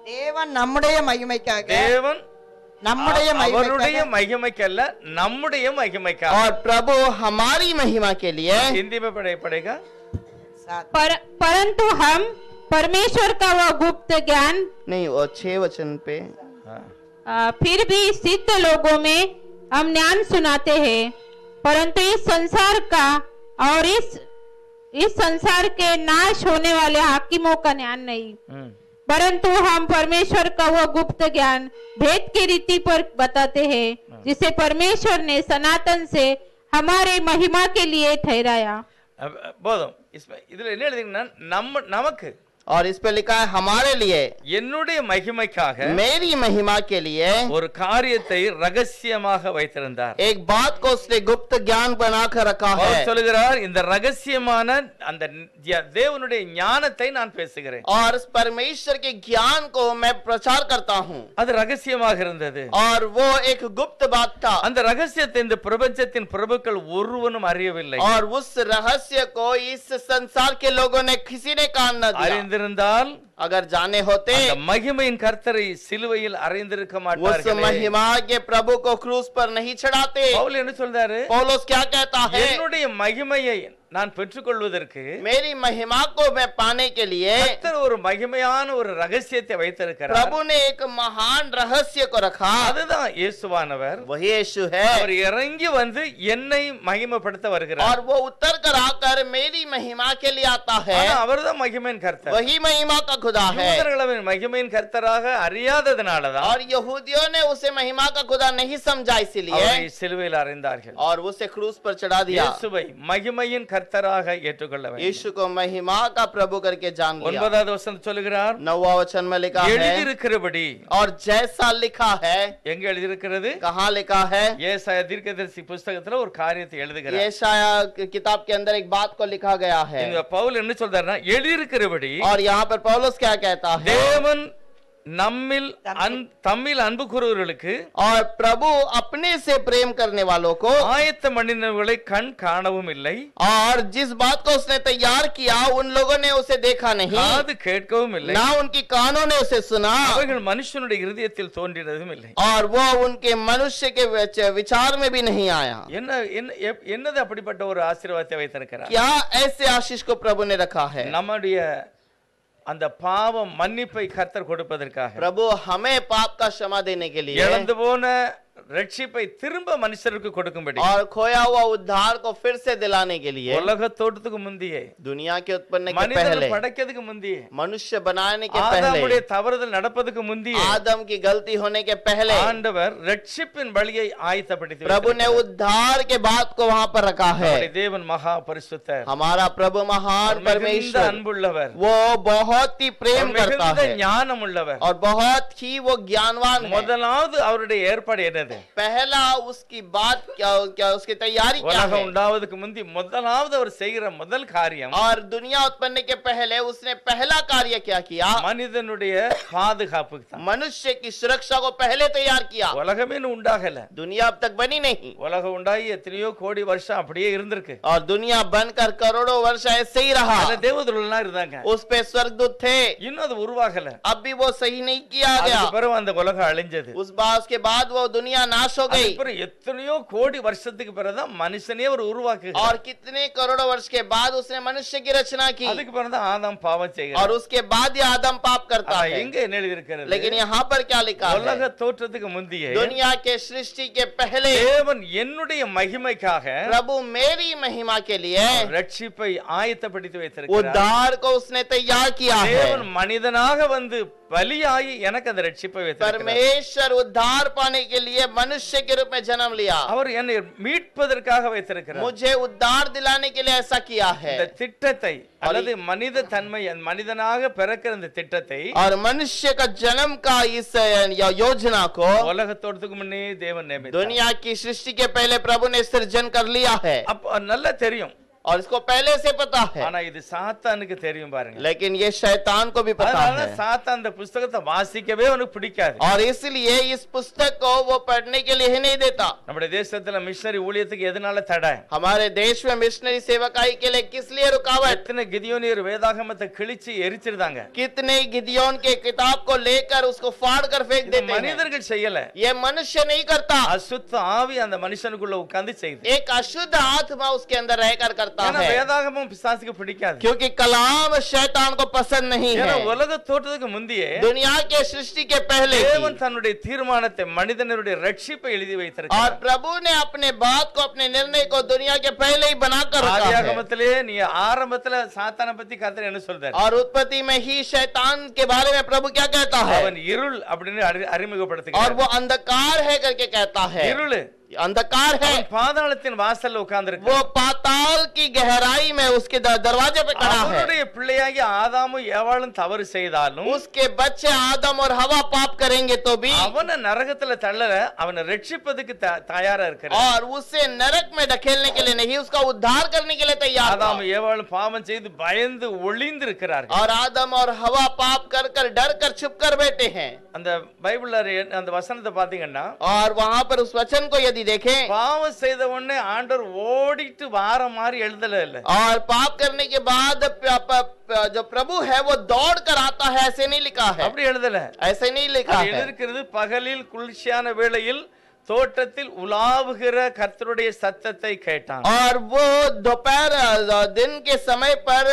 தேவன் நம்முடைய மகிமைக்காக தேவன் நம்முடைய அவருடைய மகிமைக்காக மகிமைக்கல்ல நம்முடைய மகிமைக்காக। और प्रभु हमारी महिमा के लिए। हिंदी में पढ़ेगा। परंतु हम परमेश्वर का वह गुप्त ज्ञान नहीं, वो 6 वचन पे फिर भी सिद्ध लोगों में हम ज्ञान सुनाते हैं, परंतु इस संसार का और इस संसार के नाश होने वाले हाकिमों का ज्ञान नहीं, परंतु हम परमेश्वर का वह गुप्त ज्ञान भेद की रीति पर बताते हैं, जिसे परमेश्वर ने सनातन से हमारे महिमा के लिए ठहराया। போதும், இதுல என்ன எழுதிங்கன்னா நமக்கு और इस पे लिखा है हमारे लिए, என்னுடைய மகிமைக்காக मेरी महिमा के लिए ஒரு காரியத்தை ரகசியமாக வைத்திருந்தார்। एक बात को उसने गुप्त ज्ञान बनाकर रखा है। அவர் சொல்கிறார், இந்த ரகசியமான அந்த தேவனுடைய ஞானத்தை நான் பேசுகிறேன்। और इस परमेश्वर के ज्ञान को मैं प्रचार करता हूँ। அது ரகசியமாக இருந்தது। और वो एक गुप्त बात था। அந்த ரகசியத்தை இந்த பிரபஞ்சத்தின் பிரபுக்கள் ஒருவனும் அறியவில்லை। और उस रहस्य को इस संसार के लोगों ने किसी ने कान न दिया। அறிந்திருந்தால் अगर जाने होते அந்த மகிமையின் கர்த்தரை சிலுவையில் அறிந்திருக்க उस மாட்டார்கள்। महिमा के प्रभु को क्रूस पर नहीं चढ़ाते। பவுல் என்ன சொல்றாரு, पौलुस क्या कहता है? என்னுடைய மகிமையை நான் பெற்றுக்கொள்வதற்கு मेरी महिमा को मैं पाने के लिए கர்த்தர் ஒரு மகிமையான ஒரு ரகசியத்தை வைத்திருக்கிறார்। प्रभु ने एक महान रहस्य को रखा। அதுதான் இயேசுவானவர்। वही यीशु है। அவர் இறங்கி வந்து என்னை மகிமைப்படுத்த வருகிறார்। और वो उतर कर आकर मेरी महिमा के लिए आता है। ஆனா அவர்தான் மகிமையின் கர்த்தர்। वही महिमा का खुदा है யூதர்கள் அவன் மகிமையின் கர்த்தராக அறியாததனாலதான் और यहूदियों ने उसे महिमा का खुदा नहीं समझा, इसीलिए அவரை சிலுவையில் அறைந்தார்கள். और उसे क्रूस पर चढ़ा दिया। இயேசுவை மகிமையின் கர்த்தராக ஏற்றுக்கொள்ள வேண்டும். यीशु को महिमा का प्रभु करके जान लिया। 9வது வசனம் சொல்லுகிறார், 9वां वचन में लिखा है எழுதியிருக்கிறபடி. और जैसा लिखा है, எங்க எழுதியிருக்கிறது? कहाँ लिखा है? ஏசாயா தீர்க்கதரிசி புத்தகத்துல ஒரு காரியத்தை எழுதுகிறார். यशाया किताब के अंदर एक बात को लिखा गया है இந்த பவுல் என்ன சொல்றாருன்னா, எழுதியிருக்கிறபடி और यहाँ पर पौलुस क्या कहता है? தேவன் நம்மில் தம்மில் அன்பு கூறுவர்களுக்கு और प्रभु अपने से प्रेम करने वालों को ஆயத்த பண்ணினவர்களை கண் காணவும் இல்லை, और जिस बात को उसने तैयार किया उन लोगों ने उसे देखा नहीं, காது கேட்கவும் இல்லை, ना उनकी कानों ने उसे सुना, அவைகள் மனுஷனுடைய இருதயத்தில் தோன்றினதும் இல்லை. और वो उनके मनुष्य के विचार में भी नहीं आया। என்னது அப்படிப்பட்ட ஒரு ஆசீர்வாதத்தை வைத்திருக்கிறார்? क्या ऐसे आशीष को प्रभु ने रखा है? நம்முடைய அந்த பாவம் மன்னிப்பை கர்த்தர் கொடுப்பதற்காக, प्रभु हमें पाप का क्षमा देने के लिए இழந்து போன ரட்சிப்பை திரும்ப மனுஷருக்கு கொடுக்கும்படி, और खोया हुआ उद्धार को फिर से दिलाने के लिए உலக தோட்டத்துக்கு முந்தியே, दुनिया के उत्पन्न के மனிதன் पहले, படைக்கிறதுக்கு முந்தியே, मनुष्य बनाने के ஆதாமுடைய पहले, தவறுதல் நடப்பதற்கு முந்தியே आदम की गलती होने के पहले ஆண்டவர் ரட்சிப்பின் வழியை ஆயத்தப்படுத்தி प्रभु ने उद्धार के बात को वहां पर रखा है। நம்முடைய தேவன் மகா பரிசுத்தர், हमारा प्रभु महान மிகுந்த परमेश्वर, அன்புள்ளவர், वो बहुत ही प्रेम करता மிகுந்த है ஞானம் உள்ளவர். और बहुत ही वो ज्ञानवान है। முதலாவது அவருடைய ஏற்பாடு என்னது? पहला उसकी बात क्या उसकी तैयारी क्या உலகம் है? உண்டாவதுக்கு முந்தி முதலாவது அவர் செய்கிற முதல் காரியம், और दुनिया उत्पन्न के पहले उसने पहला कार्य क्या किया? மனிதனுடைய பாதுகாப்புக்கு தான். मनुष्य की सुरक्षा को पहले तैयार किया। உலகமே இன்னும் உண்டாகல, दुनिया अब तक बनी नहीं, உலகம் உண்டாகி எத்தனையோ கோடி வருஷம் அப்படியே இருந்திருக்கு. और दुनिया बनकर करोड़ों वर्ष ऐसे ही रहा। அதுல தேவதூதர்கள்லாம் இருந்தாங்க, उस पे स्वर्गदूत थे, இன்னும் அது உருவாகல. अब भी वो सही नहीं किया गया। அதுக்கு பிறகு அந்த உலகம் அழிஞ்சது. उसके बाद वो दुनिया नाश हो गई, அதுக்கு பிறகு எத்தனையோ கோடி வருஷத்துக்கு பிறகுதான் மனுஷனே ஒரு உருவாக்கு. और कितने करोड़ों वर्ष के बाद उसने मनुष्य की रचना की, அதுக்கு பிறகுதான் ஆதாம் பாவம் और செய்கிறார். उसके बाद ये आदम पाप करता ஆனா है। எங்க என்ன எழுதியிருக்கிறது? लेकिन यहाँ पर क्या लिखा है? உலக தோற்றத்துக்கு முந்தியே दुनिया के सृष्टि के पहले தேவன் என்னுடைய மகிமைக்காக प्रभु मेरी महिमा के लिए ரட்சிப்பை ஆயத்தப்படுத்தி வைத்திருக்கிறார். उद्धार को उसने तैयार किया है। தேவன் மனிதனாக வந்து பலியாகி எனக்கு அந்த ரட்சிப்பை வைத்திருக்கிறார். परमेश्वर उद्धार पाने के लिए मनुष्य के रूप में जन्म लिया, அவர் என்னை மீட்பதற்காக வைத்திருக்கிறார். मुझे उद्धार दिलाने के लिए ऐसा किया है। இந்த திட்டத்தை அல்லது மனித தன்மை மனிதனாக பிறக்கிற இந்த திட்டத்தை और मनुष्य का जन्म का इस योजना को உலக தோற்றத்துக்கு முன்னே தேவன் நியமித்தார். दुनिया की सृष्टि के पहले प्रभु ने सृजन कर लिया है, அப்ப நல்லா தெரியும், और इसको पहले से पता है। ஆனா இது சாத்தானுக்கு தெரியும் பாருங்க. लेकिन ये शैतान को भी पता அதனால है, சாத்தான் அந்த புத்தகத்தை வாசிக்கவே அவனுக்கு பிடிக்காது. और इसलिए इस पुस्तक को वो पढ़ने के लिए ही नहीं देता। நம்முடைய தேசத்துல மிஷனரி ஊழியத்துக்கு எதனால தடை? हमारे देश में मिशनरी सेवकाई के लिए किस लिए रुकावट? எத்தனை கிதியோனியர் வேதாகமத்தை கிழிச்சு எரிச்சிருந்தாங்க. कितने गिदियोन के किताब को लेकर उसको फाड़ कर फेंक இது देते हैं। மனிதர்கள் செய்யல, ये मनुष्य नहीं करता, அசுத்த ஆவி அந்த மனுஷனுக்குள்ள உட்கார்ந்து செய்யுது. एक अशुद्ध आत्मा उसके अंदर रहकर करता ஏன்னா है, வேதாகமம் பிசாசுக்கு பிடிக்காது. क्योंकि कलाम शैतान को पसंद नहीं ஏன்னா है। உலக தோற்றத்துக்கு முந்தியே दुनिया के सृष्टि के पहले தேவன் ही, தன்னுடைய தீர்மானத்தை மனிதனுடைய ரட்சிப்பை எழுதி और வைத்திருக்கிறார். प्रभु ने अपने बात को अपने निर्णय को दुनिया के पहले ही बनाकर रखा है। ஆதியாகமத்திலே நீ ஆரம்பத்துல சாத்தானை பத்தி கர்த்தர் என்ன சொல்றாரு? और उत्पत्ति में ही शैतान के बारे में प्रभु क्या कहता है? அவன் இருள் அப்படின்னு और அறிமுகப்படுத்துகிறார். वो अंधकार है करके कहता है। இருள் अंधकार है, அவன் பாதாளத்தின் வாசல்ல உட்கார்ந்திருக்கான். वो पाताल की गहराई में उसके दरवाजे पे खड़ा है। அவனுடைய பிள்ளையாகிய ஆதாமும் ஏவாளும் தவறு செய்தாலும் उसके बच्चे आदम और हवा पाप करेंगे तो भी, அவனை நரகத்துல தள்ளல, அவனை ரட்சிப்பதுக்கு தயாரா இருக்கிறார். और उसे नरक में ढकेलने के लिए नहीं, उसका उद्धार करने के लिए तैयार था। ஆதாம் ஏவாளும் பாவம் செய்து பயந்து ஒளிந்து இருக்கிறார்கள். और आदम और हवा पाप कर कर डर कर छुप कर बैठे हैं। அந்த பைபிள்ல அந்த வசனத்தை பாத்தீங்கன்னா, और वहां पर उस वचन को यदि देखें, பாவம் செய்த உடனே ஆண்டவர் ஓடிட்டு வார மாதிரி எழுதல இல்ல. और पाप करने के बाद जो प्रभु है वो दौड़ कर आता है, ऐसे नहीं लिखा है, அப்படி எழுதல. ऐसे नहीं लिखा है। எழுதிருக்கிறது, பகலில் குளிர்ச்சியான வேளையில் தோட்டத்தில் உலாவுகிற கர்த்தருடைய சத்தத்தை கேட்டான். और वो दोपहर दिन के समय पर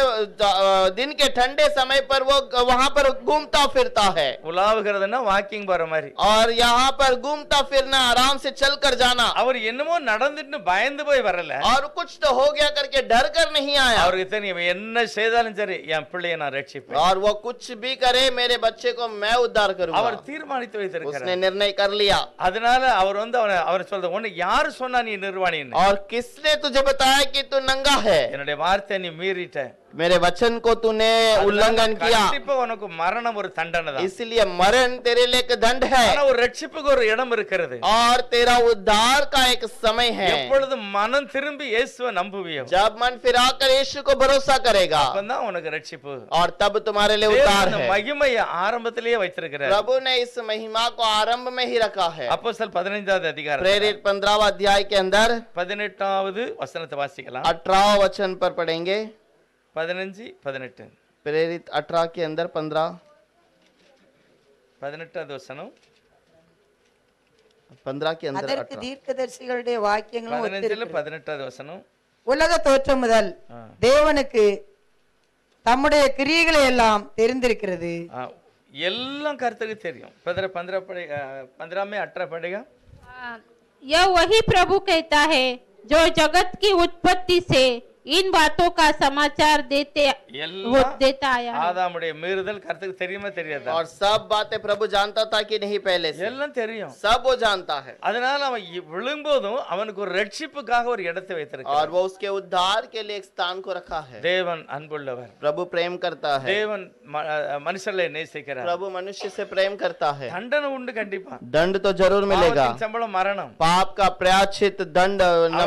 दिन के ठंडे समय पर वो वहां पर घूमता फिरता है. உலாவுகிறதுன்னா வாக்கிங் போற மாதிரி. और यहाँ पर घूमता फिरना, आराम से चल कर जाना. அவர் என்னமோ நடந்துட்டு பயந்து போய் வரல. और कुछ तो हो गया करके डर कर नहीं आया. அவருக்கு தெரியும் என்ன செய்தாலும் சரி என் பிள்ளையை நான் ரட்சிப்பேன். और वो कुछ भी करे मेरे बच्चे को मैं उद्धार करूंगा. அவர் தீர்மானித்து வைத்திருக்கிறார். उसने निर्णय कर लिया. அதனால அவர் அவர் சொல்றது ஒண்ணு, யாரு சொன்னா நீ நிர்வாணின்னு? और किसने तुझे बताया कि तू नंगा है? என்னுடைய வார்த்தை நீ மீறிட்ட, मेरे वचन को तूने उल्लंघन किया, கண்டிப்பா உனக்கு மரணம் ஒரு தண்டனை தான். इसलिए मरण तेरे लिए एक दंड है. ஆனா ஒரு ரட்சிப்புக்கு ஒரு இடம் இருக்கிறது. और तेरा उद्धार का एक समय है. எப்பொழுது மனம் திரும்பி இயேசுவை நம்புவியோ, जब मन फिराकर यीशु को भरोसा करेगा, அப்பதான் உனக்கு ரட்சிப்பு. और तब तुम्हारे लिए उद्धार தேவன் है. மகிமையை ஆரம்பத்திலேயே வைத்திருக்கிறார். प्रभु ने इस महिमा को आरंभ में ही रखा है. அப்போஸ்தலர் 15வது அதிகாரம் प्रेरित 15वां अध्याय के अंदर 18வது வசனத்தை வாசிக்கலாம். 18वां वचन पर पढ़ेंगे. 15 18 प्रेरित 18 के अंदर 18வது வசனம் 15 के अंदर அதற்கு 18. தீர்க்கதரிசிகளுடைய வாக்கியங்களும் 15ல ஒத்திருக்கிறது. 18வது வசனம். உலக தோற்றம் முதல் தேவனுக்கு தம்முடைய கிரியைகளை எல்லாம் தெரிந்திருக்கிறது. எல்லாம் கர்த்தருக்கு தெரியும். 15 में 18 पढ़ेगा. यह वही प्रभु कहता है जो जगत की उत्पत्ति से इन बातों का समाचार देता आया है. ஆதாமுடைய மீறுதல் கர்த்தருக்கு தெரியுமா தெரியாதா? और सब बातें प्रभु जानता था कि नहीं पहले से? எல்லாம் தெரியும். सब वो जानता है. அதனால அவன் விழும்போதும் அவனுக்கு ஒரு ரட்சிப்புக்காக ஒரு இடத்தை और வைத்திருக்கிறார். वो उसके उद्धार के लिए एक स्थान को रखा है. தேவன் அன்புள்ளவர். प्रभु प्रेम करता है. தேவன் மனுஷர்களை நேசிக்கிறார். प्रभु मनुष्य से प्रेम करता है. தண்டனை உண்டு கண்டிப்பா. दंड तो जरूर मिलेगा. பாவத்தின் சம்பளம் மரணம். पाप का प्रायश्चित दंड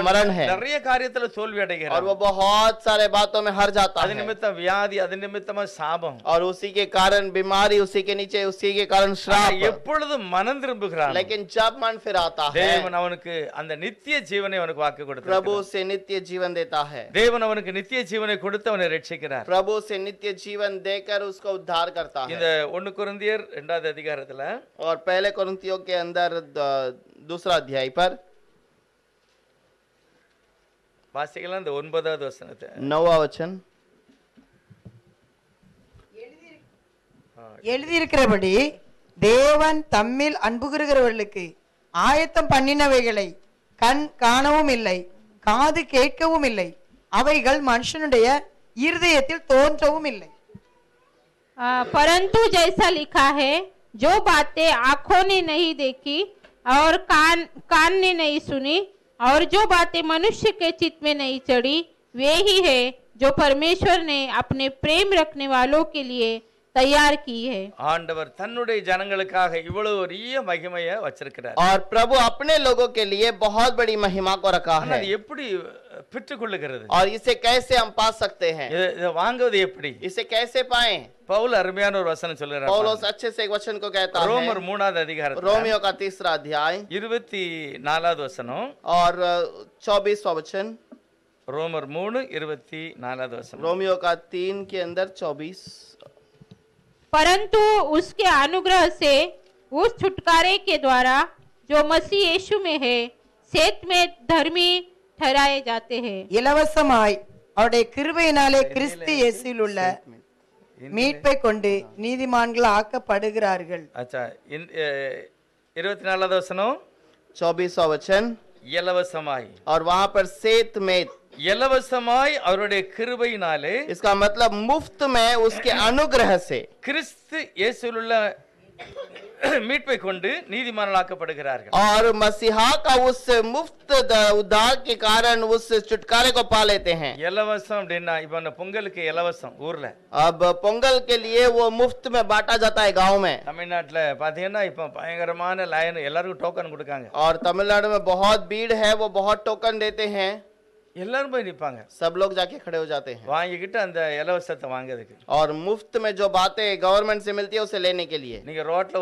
मरण है. நிறைய காரியத்துல தோல்வி அடைகிறார். और वो बहुत सारे बातों में हार जाता அது है. நிமித்தம் வியாதி, அது நிமித்தமா சாபம். और उसी के कारण बीमारी, उसी के नीचे उसी के कारण श्राप. எப்பொழுது மனம் திரும்புகிறான், लेकिन जब मन फिराता है, தேவன் அவனுக்கு அந்த நித்திய ஜீவனை அவனுக்கு வாக்கு கொடுத்தார். प्रभु से नित्य जीवन देता है. தேவன் அவனுக்கு நித்திய ஜீவனை கொடுத்து அவனை ரட்சிக்கிறார். प्रभु से नित्य जीवन देकर उसको उद्धार करता है. இந்த 1 கொரிந்தியர் 2வது அதிகாரத்துல और पहले कोरिन्थियों के अंदर दूसरा अध्याय पर வாசிக்கலாம் இந்த 9வது வசனத்தை. 9वां वचन. எழுதியிருக்கிறபடி தேவன் தம்மில் அன்புகிறவர்களுக்கு ஆயத்தம் பண்ணினவைகளை கண் காணவும் இல்லை, காது கேட்கவும் இல்லை, அவைகள் மனுஷனுடைய இருதயத்தில் தோன்றவும் இல்லை. परंतु जैसा लिखा है, जो बातें आंखों ने नहीं देखी और कान ने नहीं सुनी और जो बातें मनुष्य के चित्त में नहीं चढ़ी, वे ही है जो परमेश्वर ने अपने प्रेम रखने वालों के लिए तैयार की है. ஆண்டவர் தன்னுடைய ஜனங்களுக்காக இவ்வளவு பெரிய மகிமையை வச்சிருக்கிறார். और प्रभु अपने लोगों के लिए बहुत बड़ी महिमा को रखा ஆனா है. அது எப்படி பெற்றுக்கொள்ளுகிறது? और इसे कैसे हम पा सकते हैं? இதை வாங்குவது எப்படி? इसे कैसे पाएं? பவுல் அருமையான ஒரு வசனம் சொல்றார். पौलुस अच्छे से एक वचन को कहता ரோமர் है. 3வது அதிகாரம் रोमियो का 3रा अध्याय 24வது வசனம். और 24वां वचन. ரோமர் 3:24வது வசனம். रोमियो का 3 के अंदर 24. परंतु उसके अनुग्रह से उस छुटकारे के द्वारा जो मसीह यीशु में है, सेत में धर्मी ठहराए जाते हैं. இலவசமாய் அவருடைய கிருபையினாலே கிறிஸ்து இயேசுவில் உள்ள மீட்பை கொண்டு நீதிமான்கள் ஆக்கப்படுகிறார்கள். அச்சா 24வது வசனம். 24वां वचन. இலவசமாய். और वहां पर सेत में, இலவசமாய் அவருடைய கிருபையினாலே, इसका मतलब मुफ्त में उसके अनुग्रह से கிறிஸ்து இயேசுவில் உள்ள மீட்பை கொண்டு நீதிமான்களாக்கப்படுகிறார்கள். और मसीहा का उस मुफ्त उद्धार के कारण उस छुटकारे को पा लेते हैं. இலவசம் அப்படின்னா இப்ப பொங்கலுக்கு இலவசம் ஊர்ல. अब पोंगल के लिए वो मुफ्त में बांटा जाता है गांव में. தமிழ்நாட்டுல பாத்தீங்கன்னா இப்ப பயங்கரமான லைன், எல்லாருக்கும் டோக்கன் கொடுக்காங்க. और तमिलनाडु में बहुत भीड़ है, वो बहुत टोकन देते हैं. எல்லாரும் போய் நிப்பாங்க. सब लोग जाके खड़े हो जाते हैं வாங்கிக்கிட்டு அந்த இலவசத்தை வாங்குறதுக்கு. और मुफ्त में जो बातें गवर्नमेंट से मिलती है उसे लेने के लिए. நீங்க ரோட்ல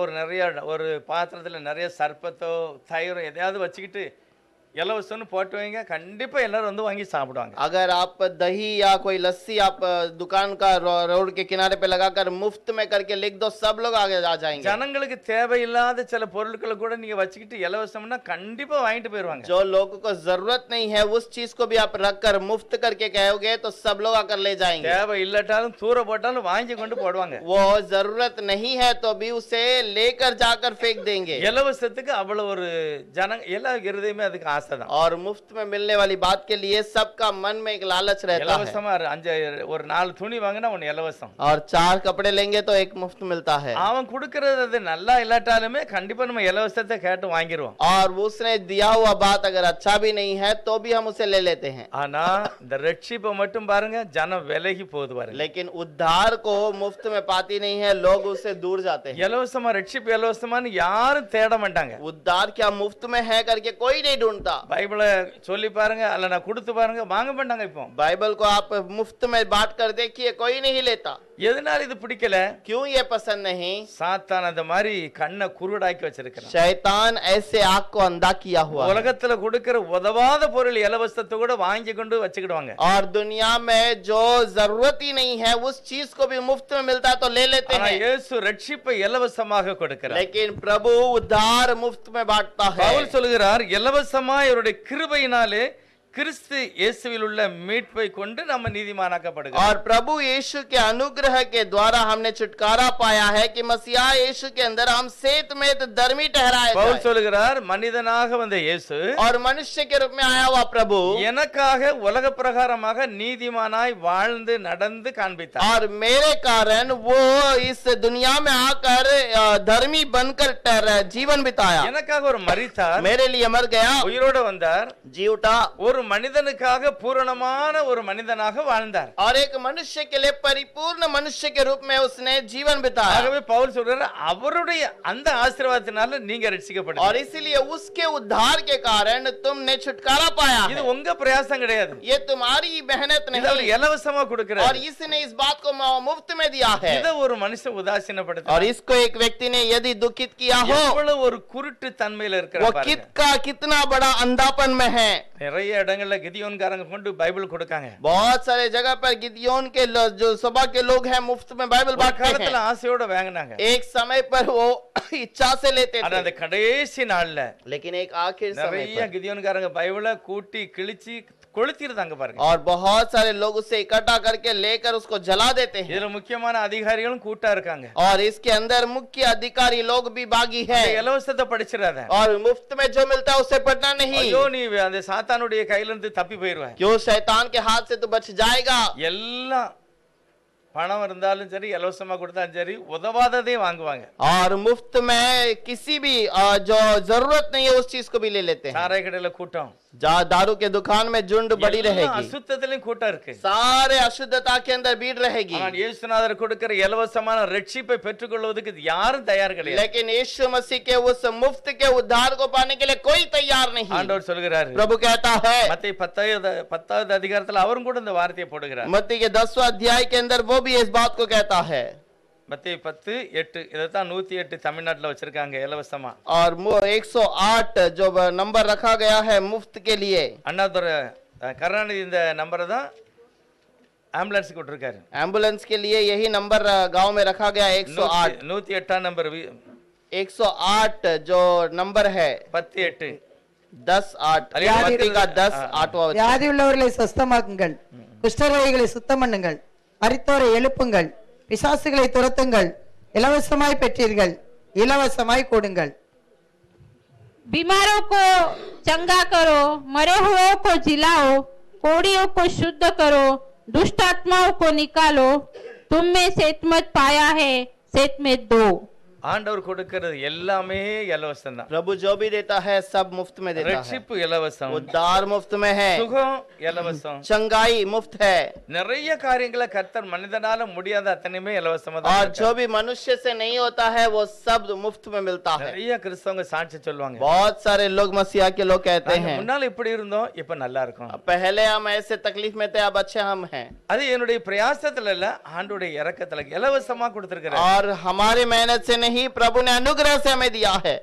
ஒரு பாத்திரத்துல நிறைய சர்பத்தோ தயிரோ எதையாவது வச்சுக்கிட்டு இலவசம்னு போட்டு வைங்க, கண்டிப்பா எல்லாரும் வந்து வாங்கி சாப்பிடுவாங்க. अगर आप दही या कोई लस्सी आप दुकान का रोड के किनारे पे लगाकर मुफ्त में करके लिख दो, सब लोग आगे आ जाएंगे। ஜனங்களுக்கு தேவையில்லாத சில பொருட்களை கூட நீங்க வச்சுக்கிட்டு இலவசம்னா கண்டிப்பா வாங்கிட்டு போயிருவாங்க. जो लोगों को जरूरत नहीं है उस चीज को भी आप रखकर मुफ्त करके कहोगे तो सब लोग आकर ले जाएंगे। தேவை இல்லட்டாலும் தூர போட்டாலும் வாங்கி கொண்டு போடுவாங்க. वो जरूरत नहीं है तो भी उसे लेकर जाकर फेंक देंगे। இலவசத்துக்கு அவ்வளவு ஒரு எல்லா இருதயமே அதுக்கு ஆசைதான். और मुफ्त में मिलने वाली बात के लिए सबका मन में एक लालच रहता है। இலவசமா ஒரு 4 துணி வாங்கினா ஒன்னு இலவசம், और 4 कपड़े लेंगे तो एक मुफ्त मिलता है। அவன் கொடுக்கறது அது நல்லா இல்லாட்டாலுமே கண்டிப்பா நம்ம இலவசத்தை கேட்டு வாங்கிடுவோம். और उसने दिया हुआ बात अगर अच्छा भी नहीं है तो भी हम उसे ले लेते हैं। ஆனா இந்த ரட்சிப்பை மட்டும் பாருங்க, ஜனம் விலகி போகுது பாருங்க. लेकिन उद्धार को मुफ्त में पाती नहीं है, लोग उससे दूर जाते हैं। இலவசமா ரட்சிப்பு இலவசமான்னு யாரும் தேட மாட்டாங்க. उद्धार क्या मुफ्त में है करके कोई नहीं ढूंढता। பைபிளை சொல்லி பாருங்க, அல்ல நான் கொடுத்து பாருங்க, வாங்க மாட்டாங்க. இப்போ बाइबल को आप मुफ्त में बांट कर देखिए, कोई नहीं लेता। எதனால இது பிடிக்கல? क्यों ये पसंद नहीं? சாத்தான் அந்த மாதிரி கண்ணை குருடாக்கி வச்சிருக்கான். शैतान ऐसे आंख को अंधा किया हुआ है। உலகத்துல கொடுக்கிற உதவாத பொருள் இலவசத்தை கூட வாங்கி கொண்டு வச்சுக்கிடுவாங்க. और दुनिया में जो जरूरत ही नहीं है उस चीज को भी मुफ्त में मिलता है तो ले लेते ஆனா हैं। இயேசு ரட்சிப்பை இலவசமாக கொடுக்கிறார். लेकिन प्रभु उद्धार मुफ्त में बांटता है। பவுல் சொல்கிறார், இலவசமா இவருடைய கிருபையினாலே கிறிஸ்து இயேசுவில் உள்ள மீட்பை கொண்டு நம்ம நீதிமானாக்கப்படுகிறோம். और प्रभु यीशु के अनुग्रह के द्वारा हमने छुटकारा पाया है कि मसीहा यीशु के अंदर हम सेतमेत धर्मी ठहराए பவுல் जाए। சொல்கிறார், மனிதனாக வந்த இயேசு और मनुष्य के रूप में आया हुआ प्रभु எனக்காக உலக பிரகாரமாக நீதிமானாய் வாழ்ந்து நடந்து காண்பித்தார். और मेरे कारण वो इस दुनिया में आकर धर्मी बनकर जीवन बिताया। எனக்காக ஒரு மரித்தார், मेरे लिए मर गया, உயிரோடு வந்தார், जी उठा ஒரு மனிதனுக்காக பூரணமான ஒரு மனிதனாக வாழ்ந்தார். और एक मनुष्य के लिए परिपूर्ण मनुष्य के रूप में उसने जीवन बिताया। ஆகவே பவுல் சொல்றார், அவருடைய அந்த ஆசீர்வாதத்தினால நீங்க ரட்சிக்கப்படுறீங்க. और इसीलिए उसके उद्धार के कारण तुमने छुटकारा पाया இது है। உங்க பிரயாசம் கிடையாது, ये तुम्हारी मेहनत இது அவர் नहीं, இலவசமா கொடுக்கிறார். और इसने इस बात को मुफ्त में दिया है। இத ஒரு மனுஷன் உதாசீனப்படுத்த, और इसको एक व्यक्ति ने यदि दुखित किया हो, எவ்வளவு ஒரு குருட்டு தன்மையில वो இருக்கிறார். कितना बड़ा अंधापन में है। நிறைய இடங்கள்ல கிதியோன்காரங்க கொண்டு பைபிள் கொடுக்காங்க. बहुत सारे जगह पर गिदियोन के जो सभा के लोग हैं मुफ्त में बाइबल ஒரு बांटते காலத்துல हैं। ஆசையோட வாங்கினாங்க, एक समय पर वो इच्छा से लेते ஆனா அந்த थे, கடைசி நாள்ல लेकिन एक आखिर समय நிறைய पर கிதியோன்காரங்க பைபிளை கூட்டி கிழிச்சு கொளுத்திருந்தாங்க பாருங்க. और बहुत सारे लोग उसे इकट्ठा करके लेकर उसको जला देते हैं। இதுல முக்கியமான அதிகாரிகளும் கூட்டா இருக்காங்க. और इसके अंदर मुख्य अधिकारी लोग भी बागी இந்த हैं। இலவசத்தை படிச்சிடாத, और मुफ्त में जो मिलता है उसे पढ़ना नहीं। ஐயோ நீ அந்த சாத்தானுடைய கையில இருந்து தப்பி போயிருவ. क्यों शैतान के हाथ से तो बच जाएगा। எல்லாம் பணம் இருந்தாலும் சரி, இலவசமா கொடுத்தாலும் சரி, உதவாததே வாங்குவாங்க. और मुफ्त में किसी भी जो जरूरत नहीं है उस चीज को भी ले लेते हैं। சாராய கடையில கூட்டம், दारू के दुकान में झुंड बड़ी எல்லா रहेगी, அசுத்தத்திலும் கூட்டம் இருக்கு. सारे अशुद्धता के अंदर भीड़ रहेगी। ஆனால் இயேசுநாதர் கொடுக்கிற இலவசமான ரட்சிப்பை பெற்றுக்கொள்வதற்கு யாரும் தயார் கிடையாது. लेकिन यीशु मसीह के उस मुफ्त के उद्धार को पाने के लिए कोई तैयार नहीं। ஆண்டவர் சொல்கிறார், प्रभु कहता है, மத்தேயு 10வது அதிகாரத்துல அவரும் கூட இந்த வார்த்தையை போடுகிறார். मत्ती के 10वां अध्याय के अंदर वो भी इस बात को कहता है। மத்தேயு 10:8 இதைத்தான் 108 தமிழ்நாட்டுல வச்சிருக்காங்க இலவசமா. और 108 जो नंबर रखा गया है मुफ्त के लिए, அண்ணாதுரை கருணாநிதி இந்த நம்பரை தான் ஆம்புலன்ஸுக்கு விட்டுருக்காரு. एम्बुलेंस के लिए यही नंबर गांव में रखा गया 108। 108 நம்பர் 108 जो नंबर है 10:8 10:8 अरे मत्ती का 10:8वां वचन। வியாதி உள்ளவர்களை சுத்தமாக்குங்கள், குஷ்டரோகிகளை சுத்தம் பண்ணுங்கள், மரித்தோரை எழுப்புங்கள், பிசாசுகளை துரத்துங்கள், இலவசமாய் பெற்றீர்கள், இலவசமாய் கொடுங்கள். बीमारों को चंगा करो, मरे हुओं को जिलाओ, कोड़ियों को शुद्ध करो, दुष्ट आत्माओं को निकालो, तुम में सेतमत पाया है, सेतमत दो। ஆண்டவர் கொடுக்கிறது எல்லாமே இலவசம் தான். प्रभु जो भी देता है सब मुफ्त में देता है। ரட்சிப்பு இலவசம், उद्धार मुफ्त में है, சுகம் இலவசம், चंगाई मुफ्त है, நிறைய காரியங்களை கர்த்தர் மனிதனால முடியாத அத்தனையுமே இலவசமா தான் और கொடுக்கிறார். जो भी मनुष्य से नहीं होता है वो सब मुफ्त में मिलता है। நிறைய கிறிஸ்தவங்க சாட்சி சொல்லுவாங்க, बहुत सारे लोग मसीहा के लोग कहते நாங்க हैं, முன்னால இப்படி இருந்தோம், இப்ப நல்லா இருக்கும். पहले हम ऐसे तकलीफ में थे, अब अच्छे हम हैं। அது என்னுடைய பிரயாசத்துல இல்ல, ஆண்டவருடைய இரக்கத்துல இலவசமா கொடுத்திருக்கிறார். और हमारी मेहनत से नहीं, प्रभु ने अनुग्रह से हमें दिया है।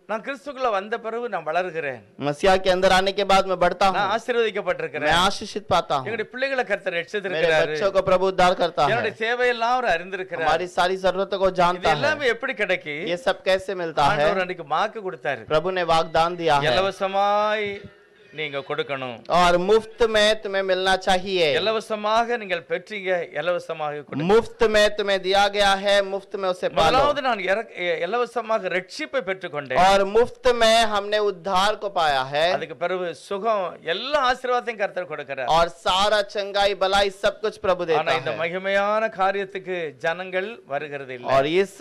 நான் கிறிஸ்துக்குள்ள வந்த பிறகு நான் வளர்கிறேன், मसीहा के अंदर आने के बाद मैं बढ़ता हूँ, நான் मैं ஆசீர்வதிக்கப்பட்டிருக்கிறேன், आशीषित पाता हूँ, என்னுடைய பிள்ளைகளை கர்த்தர் मेरे ரட்சித்திருக்கிறாரு, बच्चों को प्रभु उद्धार करता है, என்னுடைய தேவையெல்லாம் அவர் அறிந்திருக்கிறார். हमारी सारी जरूरतों को இது जानता है। எல்லாமே எப்படி கிடைக்கு? ये सब कैसे मिलता है? ஆண்டவர் அன்னைக்கு வாக்கு கொடுத்தாரு, प्रभु ने वाग्दान दिया है இலவசமாய் நீங்க கொடுக்கணும், और मुफ्त में तुम्हें मिलना चाहिए। இலவசமாக நீங்கள் பெற்றீங்க, இலவசமாக கொடுங்க. मुफ्त में तुम्हें दिया गया है, मुफ्त में उसे पालो। முதலாவது நான் இலவசமாக ரட்சிப்பை பெற்றுக்கொண்டேன், और मुफ्त में हमने उद्धार को पाया है, அதுக்கு பிறகு சுகம் எல்லா ஆசீர்வாதத்தையும் கர்த்தர் கொடுக்கிறார். और सारा चंगाई भलाई सब कुछ प्रभु ஆனா देता இந்த है। மகிமையான காரியத்துக்கு ஜனங்கள் வருகிறது இல்லை. और इस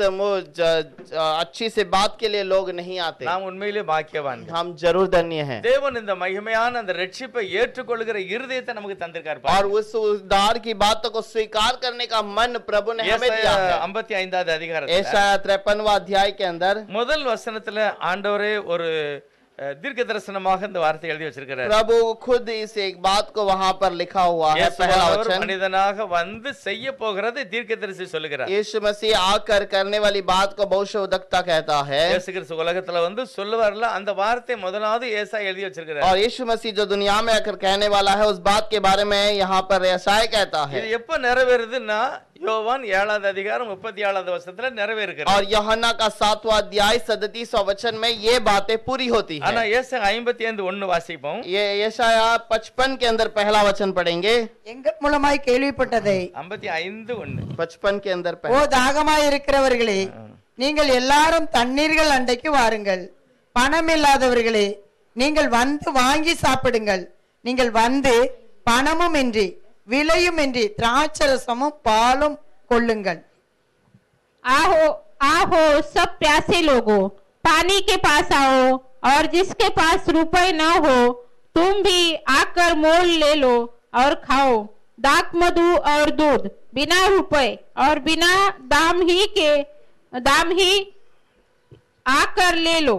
अच्छी से बात के लिए लोग नहीं आते। நாம் உண்மையிலே பாக்கியவான். हम जरूर धन्य हैं। தேவன் இந்த மகிமையான அந்த ரட்சிப்பை ஏற்றுக்கொள்கிற இருதயத்தை நமக்கு தந்திருக்கார். और उस उद्धार की बातों को स्वीकार करने का मन प्रभु ने हमें दिया है। 55வது அதிகாரத்துல यशायाह 53वां अध्याय के अंदर முதல் வசனத்துல ஆண்டவரே ஒரு தீர்க்க தரிசனமாக இந்த வார்த்தை எழுதி வச்சிருக்கிறார். प्रभु खुद इस एक बात को वहां पर लिखा हुआ है। पहला இயேசுவானவர் वचन, மனிதனாக வந்து செய்ய போகிறது தீர்க்கதரிசி சொல்லுகிறார். यीशु मसीह आकर करने वाली बात को भविष्यवक्ता कहता है। இயேசு கிறிஸ்து உலகத்துல வந்து சொல்லுவார்ல, அந்த வார்த்தை முதலாவது ஏசாயா எழுதி வச்சிருக்கிறார். और यीशु मसीह जो दुनिया में आकर कहने वाला है, उस बात के बारे में यहाँ पर यशायाह कहता है। இது எப்ப நிறைவேறுதுன்னா யோவான் 7வது அதிகாரம் 37வது வசனத்துல நிறைவேறுகிறது. और यूहन्ना का 7वां अध्याय 37वां वचन में ये बातें पूरी होती ஆனா है। ஏசாயா 55:1 வாசிப்போம். ये यशायाह 55 के अंदर पहला वचन पढ़ेंगे। எங்கள் மூலமாய் கேள்விப்பட்டதை 55:1 55 के अंदर ஓ पहला, தாகமாய் இருக்கிறவர்களே, நீங்கள் எல்லாரும் தண்ணீர்கள் அண்டைக்கு வாருங்கள். பணம் இல்லாதவர்களே, நீங்கள் வந்து வாங்கி சாப்பிடுங்கள். நீங்கள் வந்து பணமும் இன்றி விலையும் இன்றி திராட்சரசமும் பாலும் கொள்ளுங்கள். आओ आओ सब प्यासे लोगों, पानी के पास आओ, और जिसके पास रुपए न हो तुम भी आकर मोल ले लो और खाओ। दाक मधु और दूध बिना रुपए और बिना दाम ही आकर ले लो।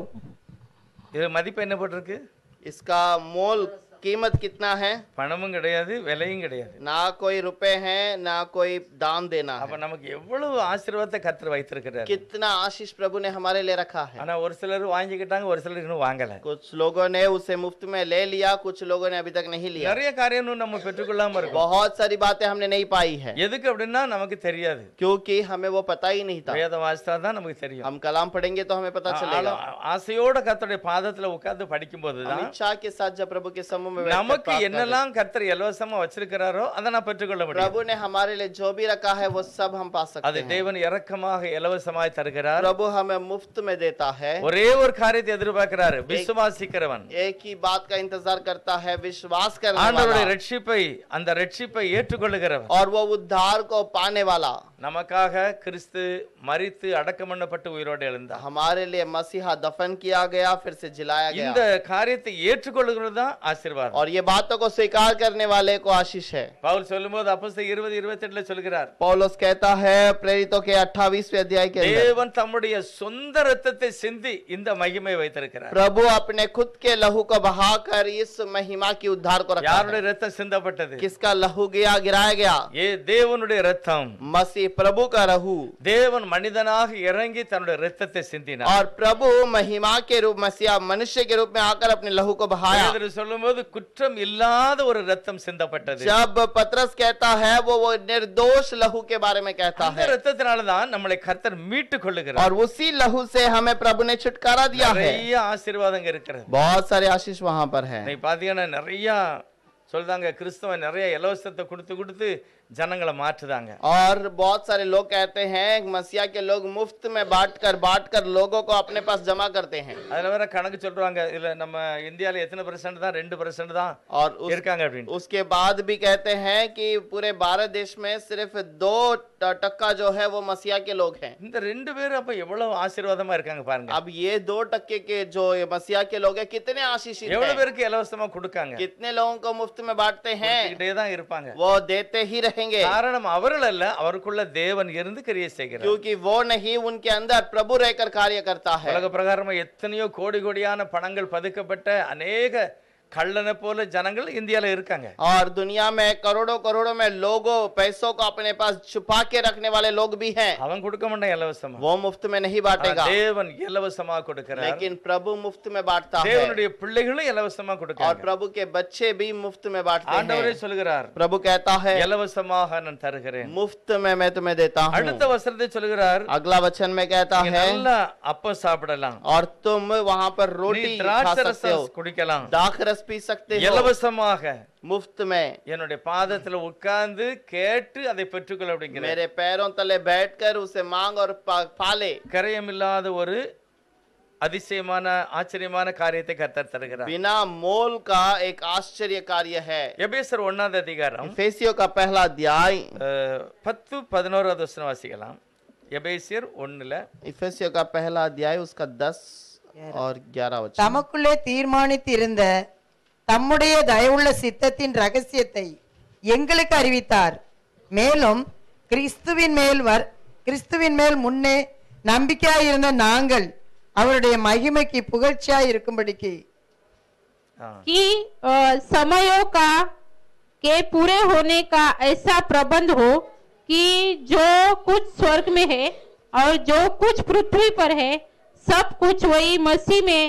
இது மதிப்பு என்ன போட்டிருக்கு? इसका मोल कीमत कितना है? பணமும் கிடையாது, விலையும் கிடையாது. ना कोई रुपए हैं, ना कोई दाम देना அப்ப है। நமக்கு எவ்வளவு ஆசீர்வாதத்தை கர்த்தர் வைத்திருக்கிறார். कितना आशीष प्रभु ने हमारे लिए रखा है। ஆனா ஒரு சிலர் வாங்கிக்கிட்டாங்க, ஒரு சிலர் இன்னும் வாங்கல. कुछ लोगों ने उसे मुफ्त में ले लिया, कुछ लोगों ने अभी तक नहीं लिया। நிறைய காரியம் நம்ம பெற்றுக்கொள்ளாம இருக்கோம். बहुत सारी बातें हमने नहीं पाई है, எதுக்கு அப்படின்னா நமக்கு தெரியாது. क्योंकि हमें वो पता ही नहीं था। வேத வாசித்தா தான் நமக்கு தெரியும். हम कलाम पढ़ेंगे तो हमें पता चलेगा। ஆசையோட கர்த்தருடைய பாதத்துல உட்கார்ந்து படிக்கும் போது हम தான் इच्छा के साथ जब प्रभु के समूह में बैठकर நமக்கு प्रार्थना என்னெல்லாம் கர்த்தர் இலவசமா வச்சிருக்கிறாரோ அதை நான் பெற்றுக்கொள்ள முடியும். प्रभु ने हमारे लिए जो भी रखा है वो सब हम पा सकते அது हैं। தேவன் இரக்கமாக இலவசமாய் தருகிறார். प्रभु हमें मुफ्त में देता है। ஒரே ஒரு காரியத்தை எதிர்பார்க்கிறாரு, விசுவாசிக்கிறவன். एक ही बात का इंतजार करता है, विश्वास करने ஆண்டவருடைய वाला, ரட்சிப்பை, அந்த ரட்சிப்பை ஏற்றுக்கொள்ளுகிறவன். और वो उद्धार को पाने वाला। நமக்காக கிறிஸ்து மரித்து அடக்கம் பண்ணப்பட்டு உயிரோடு எழுந்தார். हमारे लिए मसीहा दफन किया गया, फिर से जिलाया இந்த गया, காரியத்தை ஏற்றுக்கொள்ளுகிறது தான் ஆசீர்வாதம். और ये बातों को स्वीकार करने वाले को आशीष है। பவுல் சொல்லும்போது அப்போஸ்தலர் 20:28 சொல்கிறார், पौलुस कहता है प्रेरितों के 28वें अध्याय के अंदर, தேவன் தம்முடைய சொந்த இரத்தத்தை சிந்தி இந்த மகிமை வைத்திருக்கிறார். प्रभु अपने खुद के लहू को बहाकर इस महिमा की उद्धार को रखा யாருடைய है। இரத்தம் சிந்தப்பட்டது? किसका लहू गिराया गया? தேவனுடைய இரத்தம். मसीह प्रभु का लहू। தேவன் மனிதனாக இறங்கி தன்னுடைய இரத்தத்தை சிந்தினார். और प्रभु महिमा के रूप, मसीहा मनुष्य के रूप में आकर अपने लहू को बहाया। பேதுரு சொல்லும்போது குற்றம் இல்லாத ஒரு இரத்தம் சிந்தப்பட்டது. जब पतरस कहता है वो निर्दोष लहू के बारे में कहता அந்த है, இரத்தத்தினால தான் நம்மளை கர்த்தர் மீட்டு கொள்ளுகிறார். और उसी लहू से हमें प्रभु ने छुटकारा दिया है। நிறைய ஆசீர்வாதங்கள் இருக்கிறது. बहुत सारे आशीष वहां पर है। நீ பாத்தீங்கன்னா நிறைய சொல்றாங்க, கிறிஸ்தவ நிறைய இலவசத்தை கொடுத்து கொடுத்து ஜனங்களை மாற்றுதாங்க. और बहुत सारे लोग कहते हैं मसीहा के लोग मुफ्त में बांट कर लोगों को अपने पास जमा करते हैं। அதுல வேற கணக்கு சொல்றாங்க, இல்ல நம்ம இந்தியால எத்தனை % தான், 2% தான் और இருக்காங்க அப்படின்னு. उसके बाद भी कहते हैं कि पूरे भारत देश में सिर्फ 2% जो है वो मसीहा के लोग हैं। இந்த 2 பேரும் அப்ப எவ்வளவு ஆசீர்வாதமா இருக்காங்க பாருங்க. अब ये 2% के जो मसीहा के लोग हैं कितने आशीषित எவ்வளவு हैं, பேருக்கு இலவசமா கொடுக்காங்க, कितने लोगों को मुफ्त में बांटते हैं, கொடுத்துக்கிட்டே தான் இருப்பாங்க. वो देते ही रहेंगे। காரணம் அவர்கள் அல்ல, அவருக்குள்ள தேவன் இருந்து கிரியை செய்கிறார். क्योंकि वो नहीं, उनके अंदर प्रभु रहकर कार्य करता है। உலக பிரகாரமா எத்தனையோ கோடி கோடியான பணங்கள் பதுக்கப்பட்ட அநேக கள்ளனை போல ஜனங்கள் இந்தியால இருக்காங்க. और दुनिया में करोड़ों करोड़ों में लोगों पैसों को अपने पास छुपा के रखने वाले लोग भी हैं। அவன் கொடுக்க மாட்டான் இலவசமா. वो मुफ्त में नहीं बांटेगा, தேவன் இலவசமா கொடுக்கிறார். लेकिन प्रभु मुफ्त में बांटता है। தேவனுடைய பிள்ளைகளும் இலவசமா और கொடுக்கிறாங்க. प्रभु के बच्चे भी मुफ्त में बांटते ஆண்டவரே हैं। சொல்கிறார், प्रभु कहता है இலவசமாக நான் தருகிறேன். मुफ्त में मैं तुम्हें देता हूँ। அடுத்த வசனத்தை சொல்கிறார், अगला वचन में कहता நீங்க है நல்லா அப்பம் சாப்பிடலாம், और तुम वहां पर நீ रोटी खा திராட்சை सकते हो, ரசம் குடிக்கலாம், दाख रस पी सकते हो இலவசமாக मुफ्त में। என்னுடைய பாதத்துல உட்கார்ந்து கேட்டு அதை பெற்றுக்கொள்ள அப்படிங்கிற मेरे पैरों तले बैठकर उसे मांग और पाले। கரையமில்லாத ஒரு அதிசயமான ஆச்சரியமான காரியத்தை கர்த்தர் தருகிறார். बिना मोल का एक आश्चर्य कार्य है। எபேசர் 1ஆம் அதிகாரம் इफिसियों का पहला अध्याय 10-11 வசனம் வாசிக்கலாம். எபேசியர் 1ல इफिसियों का पहला अध्याय उसका 10 और 11 वचन। தமக்குள்ளே தீர்மானித்திருந்த தம்முடைய தயவுள்ள சித்தத்தின் ரகசியத்தை எங்களுக்கு அறிவித்தார். மேலும் கிறிஸ்துவின் மேல் முன்னே நம்பிக்கையாயிருந்த நாங்கள் அவருடைய மகிமைக்கு புகழ்ச்சியாய் இருக்கும்படிக்கு कि समयों का के पूरे होने का ऐसा प्रबंध हो कि जो कुछ स्वर्ग में है और जो कुछ पृथ्वी पर है सब कुछ वही मसीह में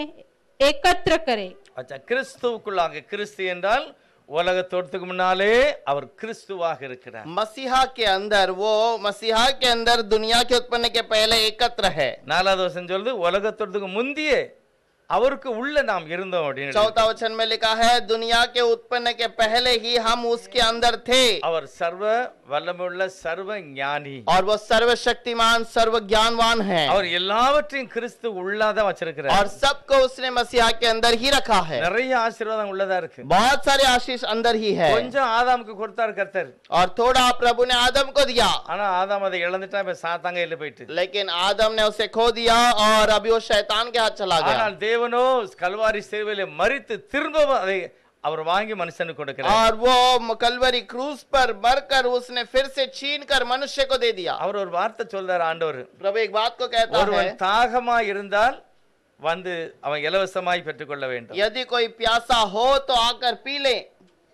एकत्र करे। अच्छा, கிறிஸ்துவுக்குள்ளாக, கிறிஸ்து என்றால் உலகத்தோட்டத்துக்கு முன்னாலே அவர் கிறிஸ்துவாக இருக்கிறார். मसीहा के अंदर, वो मसीहा के अंदर दुनिया के उत्पन्न के पहले एकत्र है। 4வது வசனம் சொல்லுது உலகத்தோட்டத்துக்கு முந்தியே அவருக்கு உள்ள நாம் இருந்தோம் அப்படின்னு. चौथा वचन में लिखा है दुनिया के उत्पन्न के पहले ही हम उसके अंदर थे। அவர் சர்வ வல்லமையுள்ள சர்வ ஞானி, और वो सर्वशक्तिमान सर्व ज्ञानवान है। அவர் எல்லாவற்றையும் கிறிஸ்து உள்ளாதான் வச்சிருக்கிறார். और सबको उसने मसीहा के अंदर ही रखा है। நிறைய ஆசீர்வாதம் உள்ளதா இருக்கு. बहुत सारे आशीष अंदर ही है। கொஞ்சம் ஆதாமுக்கு கொடுத்தார் கர்த்தர், और थोड़ा प्रभु ने आदम को दिया, ஆனா ஆதாம் அதை இழந்துட்டா, இப்ப சாத்தாங்க இல்ல போயிட்டு. लेकिन आदम ने उसे खो दिया और अभी वो शैतान के हाथ चला गया। ஆனால் தேவனோ கல்வாரி சேவையிலே மரித்து திரும்ப அதை அவர் வாங்கி மனுஷனுக்கு கொடுக்கிறார். और वो कलवरी क्रूस पर मरकर उसने फिर से छीन कर मनुष्य को दे दिया। அவர் ஒரு வார்த்தை சொல்றார் ஆண்டவர், प्रभु एक बात को कहता है, ஒருவன் தாகமா இருந்தால் வந்து அவன் இலவசமாய் பெற்றுக்கொள்ள வேண்டும். यदि कोई प्यासा हो तो आकर पी ले।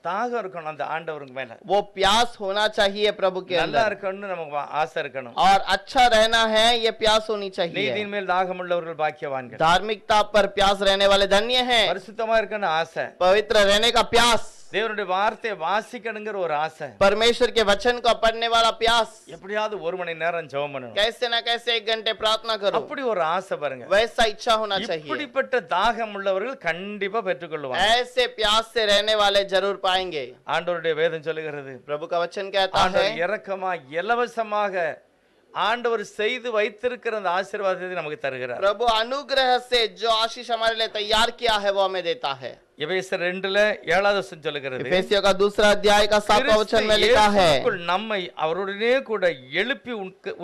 தாகம் இருக்கணும் அந்த ஆண்டவருக்கு மேல, वो प्यास होना चाहिए प्रभु के நல்லா अंदर, இருக்கணும்னு நமக்கு ஆசை இருக்கணும். और अच्छा रहना है, ये प्यास होनी चाहिए। நீதியின் மேல் தாகம் உள்ளவர்கள் பாக்கியவான்கள். धार्मिकता पर प्यास रहने वाले धन्य हैं। பரிசுத்தமா இருக்கணும் ஆசை, पवित्र रहने का प्यास, தேவனுடைய வார்த்தையை வாசிக்கணுங்கிற ஒரு ஆசை, परमेश्वर के वचन को पढ़ने वाला प्यास, எப்படியாவது 1 மணி நேரம் ஜெபம் பண்ணணும், कैसे ना कैसे 1 घंटे प्रार्थना करो, அப்படி ஒரு ஆசை பாருங்க. वैसा इच्छा होना चाहिए। இப்படிப்பட்ட தாகம் உள்ளவர்கள் கண்டிப்பா பெற்றுக்கொள்வாங்க. ऐसे प्यास से रहने वाले जरूर पाएंगे। ஆண்டவருடைய வேதம் சொல்லுகிறது, प्रभु का वचन कहता है, ஆண்டவர் இரக்கமா இலவசமாக ஆண்டவர் செய்து வைத்திருக்கிற அந்த ஆசீர்வாதத்தை நமக்கு தருகிறார். प्रभु अनुग्रह से जो आशीष हमारे लिए तैयार किया है वो हमें देता है। எபேசியர் 2ல 7வது வசனம் சொல்லுகிறது, इफिसियों का दूसरा अध्याय का 7वां वचन में लिखा है, கிறிஸ்துவுக்குள் நம்மை அவருடனே கூட எழுப்பி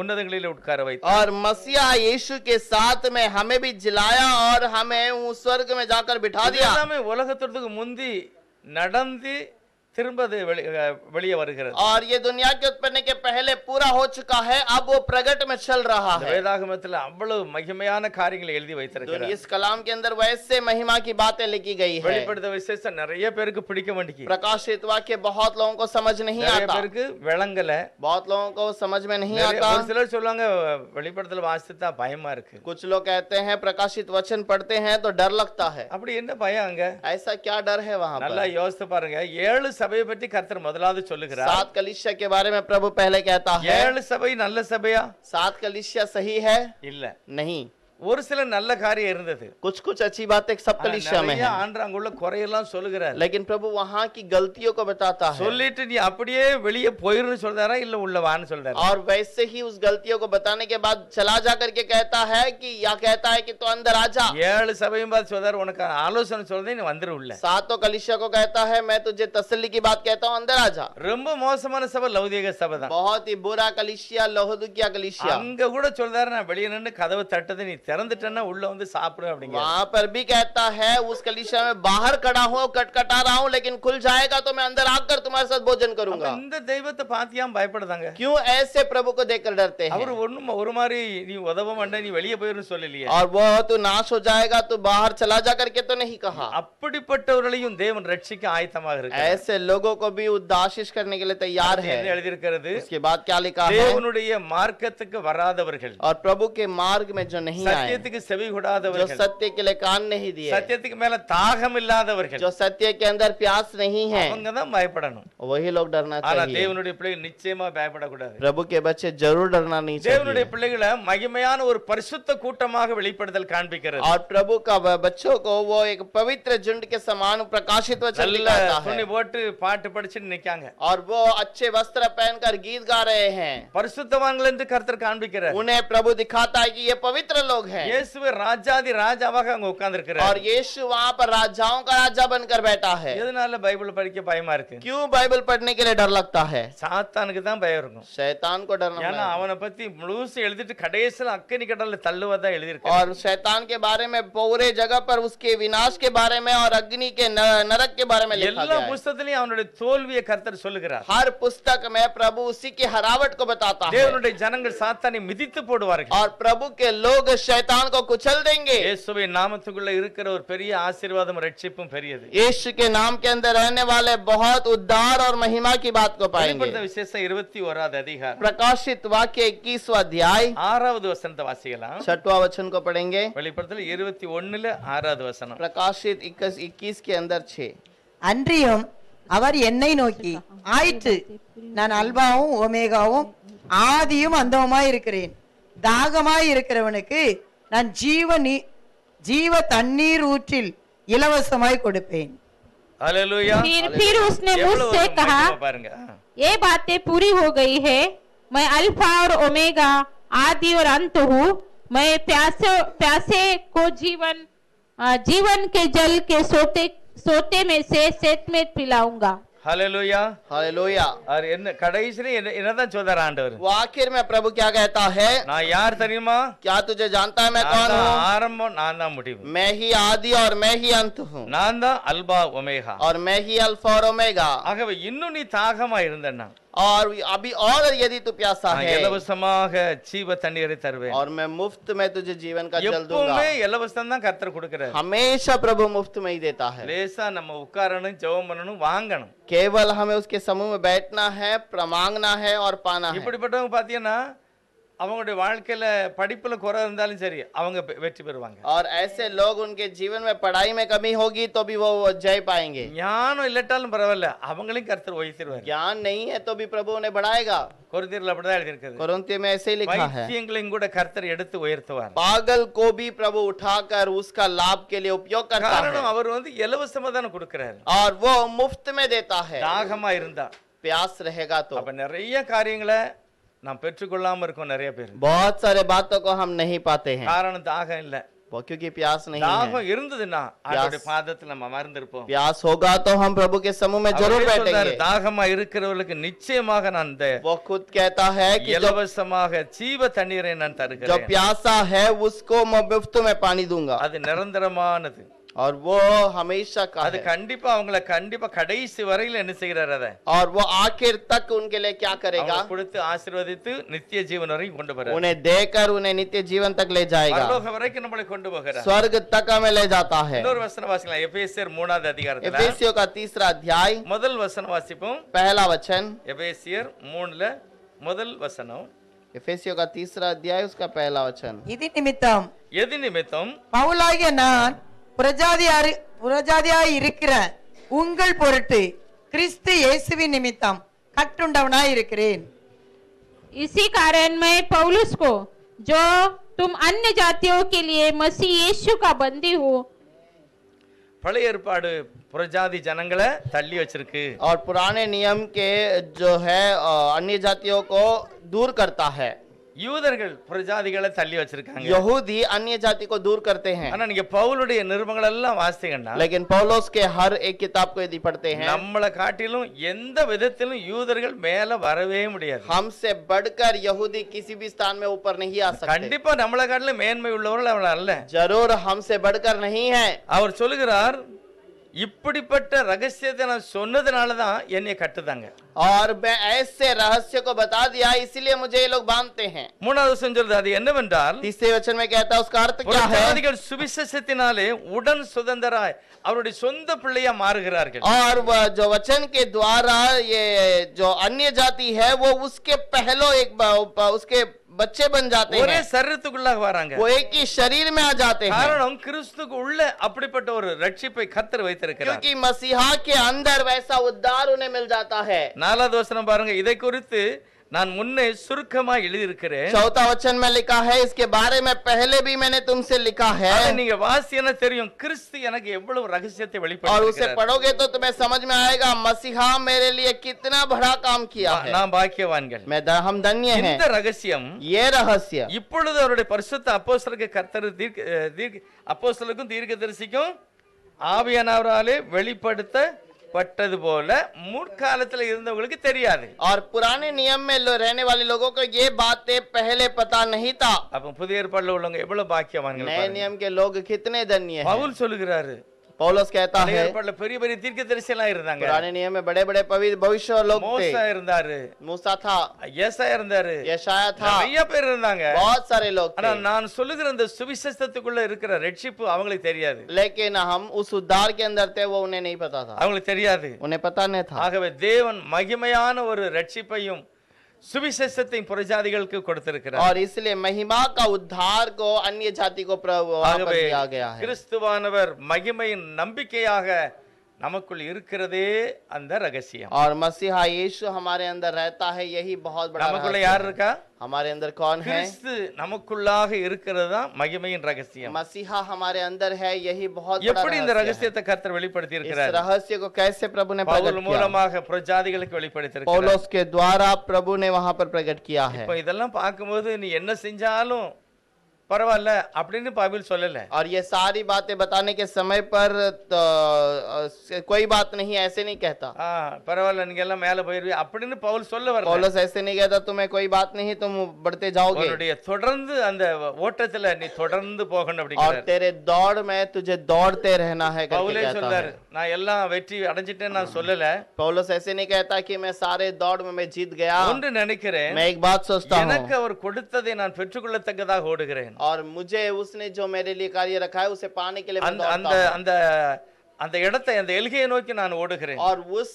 உன்னதங்களிலே உட்கார வைத்தார். और मसीहा यीशु के साथ में हमें भी जिलाया और हमें उस स्वर्ग में जाकर बिठा दिया। எல்லாமே உலகத்தோட்டத்துக்கு முந்தி நடந்து திரும்ப அது வெளியே வருகிறது. और ये दुनिया के उत्पन्न के पहले पूरा हो चुका है, अब वो प्रगट में चल रहा है। வேதாகமத்தில் அவ்வளவு மகிமையான காரியங்களை எழுதி வைத்திருக்கிறார். इस कलाम के अंदर वैसे महिमा की बातें लिखी गई है। வெளிப்படுத்த விசேஷம் நிறைய பேருக்கு பிடிக்க மாட்டேங்குது, प्रकाशित वाक्य बहुत लोगों को समझ नहीं நிறைய आता, பேருக்கு விளங்கல, बहुत लोगों को समझ में नहीं நிறைய- आता। ஒரு சிலர் சொல்லுவாங்க வெளிப்படுத்தல வாசித்தா பயமா இருக்கு. कुछ लोग कहते हैं प्रकाशित वचन पढ़ते हैं तो डर लगता है। அப்படி என்ன பயம் அங்க? ऐसा क्या डर है वहां நல்லா पर? யோசித்து பாருங்க. 7 சபையை பற்றி கர்த்தர் முதலாவது சொல்லுகிறார். 7 कलीसिया के बारे में प्रभु पहले कहता है। 7 சபை நல்ல சபையா? 7 कलीसिया सही है? இல்ல, नहीं। ஒரு சில நல்ல காரியம் இருந்தது. कुछ कुछ अच्छी बातें सब कलीसिया में நிறைய है, ஆண்டு அங்குள்ள குறையெல்லாம் சொல்லுகிறார். लेकिन प्रभु वहां की गलतियों को बताता है। சொல்லிட்டு நீ அப்படியே வெளியே போயிருன்னு சொல்றாரா இல்ல உள்ள வான்னு சொல்றாரா? और वैसे ही उस गलतियों को बताने के बाद चला जा करके कहता है कि या कहता है कि तो अंदर आ जा। 7 சபையும் பார்த்து சொல்றாரு, உனக்கு ஆலோசனை சொல்றேன், நீ வந்துரு உள்ள. 7 कलीसिया को कहता है मैं तुझे तसल्ली की बात कहता हूँ, अंदर आ जा। ரொம்ப மோசமான சபை லௌதீக சபை தான். बहुत ही बुरा कलीसिया लौदीकिया कलीसिया, அங்க கூட சொல்றாரு, நான் வெளியே நின்னு கதவை தட்டதை நீ திறந்துட்டேன்னா உள்ள வந்து சாப்பிடு அப்படிங்க वहां पर भी कहता है उस कलीसिया में बाहर खड़ा हूं कटकटा रहा हूं लेकिन खुल जाएगा तो मैं अंदर आकर तुम्हारे साथ भोजन करूंगा। இந்த தெய்வத்தை பார்த்து ஏன் பயப்படுதாங்க? क्यों ऐसे प्रभु को देखकर डरते हैं? அவர் ஒண்ணும் ஒரு மாதிரி நீ உதவ மாட்டே நீ வெளியே போயிருன்னு சொல்லலையே। और वो तो नाश हो जाएगा तो बाहर चला जा करके तो नहीं कहा। அப்படிப்பட்டவர்களையும் தேவன் ரட்சிக்க ஆயத்தமாக இருக்கிறார்। ऐसे लोगों को भी उद्धाशिश करने के लिए तैयार है। என்ன எழுதியிருக்கிறது? उसके बाद क्या लिखा है? தேவனுடைய மார்க்கத்துக்கு வராதவர்கள் और प्रभु के मार्ग में जो नहीं आए, சத்தியத்துக்கு செவி जो கொடாதவர்கள் सत्य के लिए कान नहीं दिए, சத்தியத்துக்கு மேல தாகம் இல்லாதவர்கள் जो सत्य के अंदर प्यास नहीं है, அவங்க தான் பயப்படணும்। वही लोग डरना ஆனா चाहिए। தேவனுடைய பிள்ளைகள் நிச்சயமா பயப்படக்கூடாது। प्रभु के बच्चे जरूर डरना नहीं தேவனுடைய चाहिए। பிள்ளைகளை மகிமையான ஒரு பரிசுத்த கூட்டமாக வெளிப்படுதல் காண்பிக்கிறது। और प्रभु का बच्चों को वो एक पवित्र झुंड के समान प्रकाशित वचन நல்ல दिखाता துணி है। போட்டு பாட்டு படிச்சுட்டு நிக்காங்க। और वो अच्छे वस्त्र पहनकर गीत गा रहे हैं। பரிசுத்தவான்கள் என்று கர்த்தர் காண்பிக்கிறார்। उन्हें प्रभु दिखाता है कि ये पवित्र लोग हैं। இயேசுவே ராஜாதி ராஜாவாக அங்க உட்கார்ந்திருக்கிறார்। और यीशु वहां पर राजाओं का राजा बनकर बैठा है। எதனால பைபிள் படிக்க பயமா இருக்கு? क्यों बाइबल पढ़ने के लिए डर लगता है? சாத்தானுக்கு தான் பயம் இருக்கும்। शैतान को डरना ஏன்னா है। அவனை பத்தி முழுசு எழுதிட்டு கடைசில அக்கினி கடல்ல தள்ளுவதா எழுதியிருக்கு। और शैतान के बारे में पूरे जगह पर उसके विनाश के बारे में और अग्नि के नरक के बारे में लिखा எல்லா गया है। புத்தகத்திலயும் அவனுடைய தோல்வியை கர்த்தர் சொல்லுகிறார்। हर पुस्तक में प्रभु उसी की हरावट को बताता है। தேவனுடைய ஜனங்கள் சாத்தானை மிதித்து போடுவார்கள்। और प्रभु के लोग शैतान को कुचल देंगे। இயேசுவின் நாமத்துக்குள்ள இருக்கிற ஒரு பெரிய ஆசீர்வாதம் ரட்சிப்பும் பெரியது। यीशु के नाम के अंदर रहने वाले बहुत उद्धार और महिमा की बात को வெளிப்படுத்தின पाएंगे। விசேஷம் 21வது அதிகாரம் प्रकाशित वाक्य 21वां अध्याय 6வது வசனத்தை வாசிக்கலாம்। 6वां वचन को पढ़ेंगे। வெளிப்படுத்தல் 21ல 6வது வசனம்। प्रकाशित 21 के अंदर 6। அன்றியும் அவர் என்னை நோக்கி ஆயிற்று, நான் அல்பாவும் ஓமேகாவும் ஆதியும் அந்தமுமாய் இருக்கிறேன், தாகமாய் இருக்கிறவனுக்கு நான் ஜீவ தண்ணீர் ஊற்றில் இலவசமாய் கொடுப்பேன்। हालेलुया। फिर उसने मुझसे कहा, பாருங்க ये बातें पूरी हो गई है, मैं अल्फा और ओमेगा आदि और अंत हूँ, मैं प्यासे को जीवन के जल के सोते में से सेतमेत पिलाऊंगा। Hallelujah hallelujah. और என்ன கடைசில என்னதான் சொல்றார் ஆண்டவர்? वो आखिर में प्रभु क्या कहता है? நான் யார் தெரியுமா? क्या तुझे जानता है मैं कौन हूँ? ஆரம்பம் நான் தான் முடிவு। मैं ही आदि और मैं ही अंत हूँ। நான் தான் அல்பா ஒமேகா। और मैं ही अल्फा और ओमेगा। ஆகவே இன்னும் நீ தாகமா இருந்தன்னா और अभी और यदि तू प्यासा நான் है, இலவசமாக ஜீவ தண்ணீரை தருவேன்। और मैं मुफ्त में तुझे जीवन का जल दूंगा। எப்பவுமே இலவசம் தான் கர்த்தர் கொடுக்கிறார்। हमेशा प्रभु मुफ्त में ही देता है। லேசா நம்ம உட்காரணும், ஜெபம் பண்ணணும், வாங்கணும்। केवल हमें उसके समूह में बैठना है, मांगना है और पाना है। இப்படிப்பட்டவங்க பாத்தீங்கன்னா அவங்களுடைய வாழ்க்கையில படிப்புல குறை இருந்தாலும் சரி அவங்க வெற்றி பெறுவாங்க। और ऐसे लोग उनके जीवन में पढ़ाई में कमी होगी तो भी वो जय पाएंगे। ஞானம் இல்லட்டாலும் பரவாயில்ல, அவங்களையும் கர்த்தர் உயர்த்திடுவார்। ज्ञान नहीं है तो भी प्रभु उन्हें बढ़ाएगा। கொரிந்தியர்ல அப்படிதான் எழுதியிருக்குது। कुरिन्थियों में ऐसे ही लिखा है, பைத்தியங்களையும் கூட கர்த்தர் எடுத்து உயர்த்துவார்। पागल को भी प्रभु उठाकर उसका लाभ के लिए उपयोग करता है। காரணம் அவர் வந்து இலவசமா தான கொடுக்கிறார்। और वो मुफ्त में देता है। தாகமா இருந்தா प्यास रहेगा तो அப்ப நிறைய காரியங்களை நாம் பெற்றுக்கொள்ளாம இருக்கோம் நிறைய பேர்। बहुत सारे बातों को हम नहीं पाते हैं। காரணம் தாகம் இல்ல। वो क्योंकि प्यास नहीं है। தாகம் இருந்ததுன்னா அவருடைய பாதத்துல நம்ம அமர்ந்திருப்போம்। प्यास होगा तो हम प्रभु के समूह में जरूर அவரே சொல்றாரு, बैठेंगे। தாகமா இருக்கிறவர்களுக்கு நிச்சயமாக நான் இந்த वो खुद कहता है कि जो இலவசமாக ஜீவ தண்ணீரை நான் தருகிறேன்। प्यासा है उसको मैं मुफ्त में पानी दूंगा। அது நிரந்தரமானது। और वो हमेशा का அது है। கண்டிப்பா அவங்களை கண்டிப்பா கடைசி வரையில என்ன செய்கிறார்? அதை और वो आखिर तक उनके लिए क्या करेगा? அவங்களுக்கு கொடுத்து ஆசீர்வதித்து நித்திய ஜீவன் வரைக்கும் கொண்டு போறார்। उन्हें देकर उन्हें नित्य जीवन तक ले जाएगा। பரலோக வரைக்கும் நம்மளை கொண்டு போகிறார்। स्वर्ग तक हमें ले जाता है। இன்னொரு வசனம் வாசிக்கலாம்। எபேசியர் 3வது அதிகாரத்துல एफेसियों का 3रा अध्याय முதல் வசனம் வாசிப்போம்। पहला वचन। எபேசியர் 3ல முதல் வசனம்। एफेसियों का 3रा अध्याय उसका पहला वचन। இது நிமித்தம் எது நிமித்தம்? பவுலாகிய நான் புறஜாதியாய் இருக்கிற உங்கள் பொருட்டு கிறிஸ்து இயேசுவின் நிமித்தம் கட்டுண்டவனாய் இருக்கிறேன்। इसी कारण मैं पौलुस को, जो तुम अन्य जातियों के लिए मसीह यीशु का बंदी हो। பழைய ஏற்பாடு புறஜாதி ஜனங்களை தள்ளி வச்சிருக்கு। और पुराने नियम के जो है अन्य जातियों को दूर करता है। யூதர்கள் புறஜாதிகளை தள்ளி வச்சிருக்காங்க. यहूदी अन्य जाति को दूर करते हैं, ஆனா நீங்க பவுலுடைய நிருபங்கள் எல்லாம் வாசித்தீங்கன்னா लेकिन पौलुस के हर एक किताब को यदि पढ़ते हैं, நம்மளை காட்டிலும் எந்த விதத்திலும் யூதர்கள் மேல வரவே முடியாது. हमसे बढ़कर यहूदी किसी भी स्थान में ऊपर नहीं आ सकते। கண்டிப்பா நம்மளை காட்டிலும் மேன்மை உள்ளவர்கள் அவள் அல்ல. जरूर हमसे बढ़कर नहीं है। அவர் சொல்லுகிறார், இப்படிப்பட்ட ரகசியத்தை நான் சொன்னதுனாலதான் என்னை கட்டுதாங்க. और मैं ऐसे रहस्य को बता दिया इसीलिए मुझे ये लोग बांधते हैं। மூணாவது வசனம் சொல்றது அது என்னவென்றால், तीसरे वचन में कहता है उसका अर्थ क्या है? புறஜாதிகள் சுவிசேஷத்தினாலே உடன் சுதந்திராய் அவருடைய சொந்த பிள்ளையா மாறுகிறார்கள். और वह जो वचन के द्वारा ये जो अन्य जाति है वो उसके पहलो उसके बच्चे बन जाते ஒரே हैं, சரீரத்துக்குள்ளாக வராங்க. वो एक ही शरीर में आ जाते हैं, காரணம் கிறிஸ்துக்கு உள்ள அப்படிப்பட்ட ஒரு ரட்சிப்பை கர்த்தர் வைத்திருக்கிறார். क्योंकि मसीहा के अंदर वैसा उद्धार उन्हें मिल जाता है। நாலாவது வசனம் பாருங்க, இதை குறித்து நான் முன்னே சுருக்கமாக எழுதியிருக்கிறேன். चौथा वचन में लिखा है, इसके बारे में पहले भी मैंने तुमसे लिखा है। அதை நீங்க வாசியனா தெரியும் கிறிஸ்து எனக்கு எவ்வளவு ரகசியத்தை और उसे வெளிப்படுத்தியிருக்கிறார். पढ़ोगे तो तुम्हें समझ में आएगा मसीहा मेरे लिए कितना बड़ा काम किया है। நாம் பாக்கியவான்கள். हम धन्य हैं। இந்த ரகசியம் ये रहस्य இப்பொழுது அவருடைய பரிசுத்த அப்போஸ்தலருக்கு கர்த்தர் அப்போஸ்தலருக்கும் தீர்க்கதரிசிக்கும் ஆவியானவராலே வெளிப்படுத்தப்பட்டது போல முற்காலத்தில் இருந்தவங்களுக்கு தெரியாது. और पुराने नियम में रहने वाले लोगों को ये बातें पहले पता नहीं था। அப்ப புதிய ஏற்பாடுல உள்ளவங்க எவ்வளவு பாக்கியவான்கள் नए பாருங்க. नियम के लोग कितने धन्य हैं। பவுல் சொல்லுகிறாரு, पौलुस कहता பழைய है ஏற்பாடுல பெரிய பெரிய தீர்க்கதரிசி எல்லாம் இருந்தாங்க. पुराने नियम में बड़े बड़े पवित्र भविष्य लोग மோசா थे। இருந்தாரு, मूसा था, ஏசாயா இருந்தாரு, यशाया था, நிறைய பேர் இருந்தாங்க. बहुत सारे लोग ஆனா थे, நான் சொல்லுகிற இந்த சுவிசேஷத்துக்குள்ள இருக்கிற ரட்சிப்பு அவங்களுக்கு தெரியாது. लेकिन हम उस उद्धार के अंदर थे वो उन्हें नहीं पता था, அவங்களுக்கு தெரியாது. उन्हें पता नहीं था। ஆகவே தேவன் மகிமையான ஒரு ரட்சிப்பையும் சுவிசேஷத்தையும் புறஜாதிகளுக்கு கொடுத்திருக்கிறார். और इसलिए महिमा का उद्धार को अन्य जाति को वहाँ पर ஆகவே दिया गया है। கிறிஸ்துவானவர் மகிமையின் நம்பிக்கையாக நமக்குள் இருக்கிறதே அந்த ரகசியம். और मसीहा यीशु हमारे अंदर रहता है, यही बहुत बड़ा நமக்குள்ள रहस्य யார் है। இருக்கா? हमारे अंदर कौन है? கிறிஸ்து நமக்குள்ளாக இருக்கிறது தான் மகிமையின் ரகசியம். मसीहा हमारे अंदर है, यही बहुत बड़ा எப்படி இந்த रहस्य है। ரகசியத்தை கர்த்தர் வெளிப்படுத்தி इस இருக்கிறார்? रहस्य को कैसे प्रभु ने प्रकट பவுல் किया? மூலமாக புறஜாதிகளுக்கு வெளிப்படுத்தி இருக்கிறார். पौलुस के द्वारा प्रभु ने वहां पर प्रकट किया है। இப்ப இதெல்லாம் பார்க்கும்போது நீ என்ன செஞ்சாலும் பரவாயில்ல அப்படின்னு பவுல் சொல்லல. और ये सारी बातें बताने के समय पर तो, कोई बात नहीं ऐसे नहीं कहता। பரவாயில்ல நீங்க எல்லாம் மேல போயிருவீங்க அப்படின்னு பவுல் சொல்ல வரல. पौलुस ऐसे नहीं कहता तुम्हें कोई बात नहीं तुम बढ़ते जाओगे, உன்னுடைய தொடர்ந்து அந்த ஓட்டத்துல நீ தொடர்ந்து போகணும் और அப்படிங்கிறார். तेरे दौड़ में तुझे दौड़ते रहना है करके பவுலே कहता சொல்றாரு, है। நான் எல்லாம் வெற்றி அடைஞ்சிட்டேன்னு நான் சொல்லல. पौलुस ऐसे नहीं कहता कि मैं सारे दौड़ में मैं जीत गया। ஒன்று நினைக்கிறேன், मैं एक बात सोचता எனக்கு हूँ, அவர் கொடுத்ததை நான் பெற்றுக்கொள்ளத்தக்கதாக ஓடுகிறேன். और मुझे उसने जो मेरे लिए कार्य रखा है उसे पाने के लिए मैं அந்த दौड़ता அந்த हूँ। அந்த அந்த இடத்தை அந்த எல்கையை நோக்கி நான் ஓடுகிறேன். और उस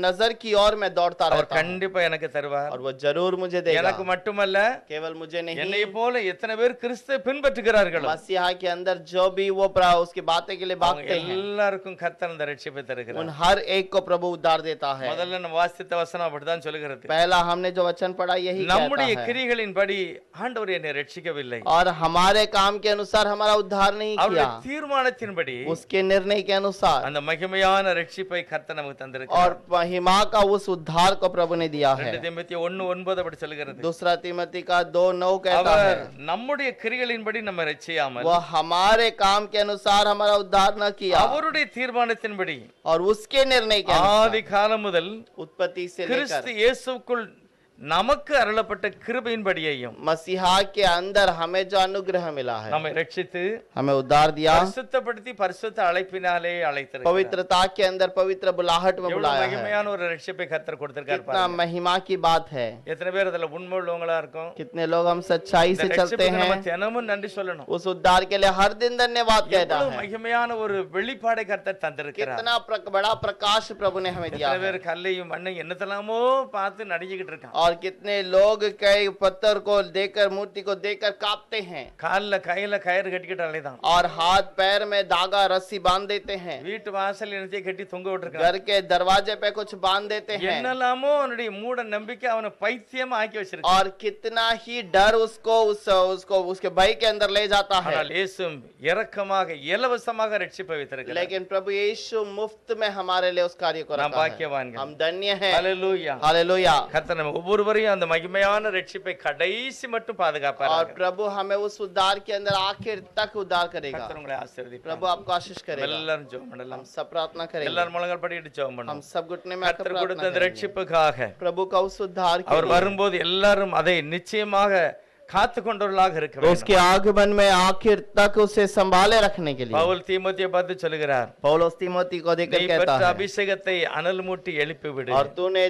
नजर की ओर मैं दौड़ता அவர் रहता हूँ, கண்டிப்பா எனக்கு தருவார். और वो जरूर मुझे देगा। எனக்கு மட்டுமல்ல, केवल मुझे नहीं, என்னை போல எத்தனை பேர் கிறிஸ்துவை பின்பற்றுகிறார்களோ मसीहा के अंदर जो भी वो उसकी बातें के लिए அவங்க भागते हैं, எல்லாருக்கும் கர்த்தர் அந்த ரட்சிப்பை उन தருகிறார். हर एक को प्रभु उद्धार देता है। முதல்ல நம்ம வாசித்த வசனம் அப்படிதான் சொல்லுகிறது. पहला हमने जो वचन पढ़ा यही कहता நம்முடைய है, கிரியைகளின்படி ஆண்டவர் என்னை ரட்சிக்கவில்லை. और हमारे काम के अनुसार हमारा उद्धार नहीं அவருடைய किया, தீர்மானத்தின்படி उसके निर्णय के अनुसार, அந்த மகிமையான ரட்சிப்பை கர்த்தர் நமக்கு और தந்திருக்கிறார். महिमा का उस उद्धार को प्रभु ने दिया है। 2 தீமோத்தேயு 1:9 அப்படி சொல்லுகிறது. दूसरा तिमोथी का 2:9 कहता அவர் है, நம்முடைய கிரியைகளின்படி நம்ம ரட்சியாமல் वो हमारे काम के अनुसार हमारा उद्धार न किया, அவருடைய தீர்மானத்தின்படி और उसके निर्णय के अनुसार ஆதி காலம் முதல் उत्पत्ति से கிறிஸ்து लेकर இயேசுக்குள் நமக்கு அருளப்பட்ட கிருபையின்படியையும் मसीहा के अंदर हमें जो अनुग्रह मिला है, நம்மை ரட்சித்து हमें उद्धार दिया, பரிசுத்தப்படுத்தி பரிசுத்த அழைப்பினாலே அழைத்திருக்கிறார். पवित्रता के अंदर पवित्र बुलाहट में எவ்வளவு बुलाया है। மகிமையான ஒரு ரட்சிப்பை கர்த்தர் கொடுத்திருக்கார் कितना பாருங்க. महिमा की बात है। எத்தனை பேர் அதுல உண்மை உள்ளவங்களா இருக்கும்? कितने लोग हम सच्चाई இந்த से चलते ரட்சிப்புக்கு நம்ம हैं, தினமும் நன்றி சொல்லணும். उस उद्धार के लिए हर दिन धन्यवाद कहता எவ்வளவு है। மகிமையான ஒரு வெளிப்பாடை கர்த்தர் தந்திருக்கிறார். कितना बड़ा प्रकाश प्रभु ने हमें दिया எத்தனை है। பேர் கல்லையும் மண்ணையும் என்னத்தெல்லாமோ பார்த்து நடிச்சுக்கிட்டு இருக்கான். और कितने लोग कई पत्थर को देकर मूर्ति को देकर कांपते हैं, கால்ல கையில கயிறு கட்டிக்கிட்டு அலைதான். और हाथ पैर में धागा रस्सी बांध देते हैं, வீட்டு வாசல் என்னத்தையும் கட்டி தொங்க விட்டுருக்கான். घर के दरवाजे पे कुछ बांध देते हैं, என்னெல்லாமோ அவனுடைய மூட நம்பிக்கை அவனை பைத்தியமா ஆக்கி வச்சிருக்கான். और कितना ही डर उसको उसके भय के अंदर ले जाता है। ஆனால் இயேசு இரக்கமாக இலவசமாக ரட்சிப்பை வைத்திருக்கிறார். लेकिन प्रभु यीशु मुफ्त में हमारे लिए उस कार्य को நாம் रखा है। பாக்கியவான்கள். हम धन्य हैं। ஹல்லேலூயா. हालेलुया। கர்த்தர் நம்ம ஒவ்வொரு ஒவ்வொருவரையும் அந்த மகிமையான ரட்சிப்பை கடைசி மட்டும் और பாதுகாப்பார். प्रभु हमें उस उद्धार के अंदर आखिर तक उद्धार करेगा। கர்த்தர் உங்களை ஆசீர்வதிப்பார். प्रभु आपको आशीष करेगा। எல்லாரும் ஜெபம் பண்ணலாம். हम सब प्रार्थना करेंगे। எல்லாரும் முழங்கால் படிட்டு ஜெபம் हम பண்ணுவோம். सब घुटने में आकर கர்த்தர் கொடுத்த प्रार्थना அந்த करेंगे। ரட்சிப்புக்காக प्रभु का उस उद्धार के அவர் लिए வரும்போது எல்லாரும் அதை நிச்சயமாக காத்து கொண்டவர்களாக இருக்க வேண்டும். उसके आगमन में आखिर तक उसे संभाले रखने के लिए பவுல் தீமோத்தேயை பார்த்து சொல்லுகிறார், पौलुस तीमोथी को देखकर நீ कहता பெற்ற है, அபிஷேகத்தை அனல் மூட்டி எழுப்பி விடு. और तूने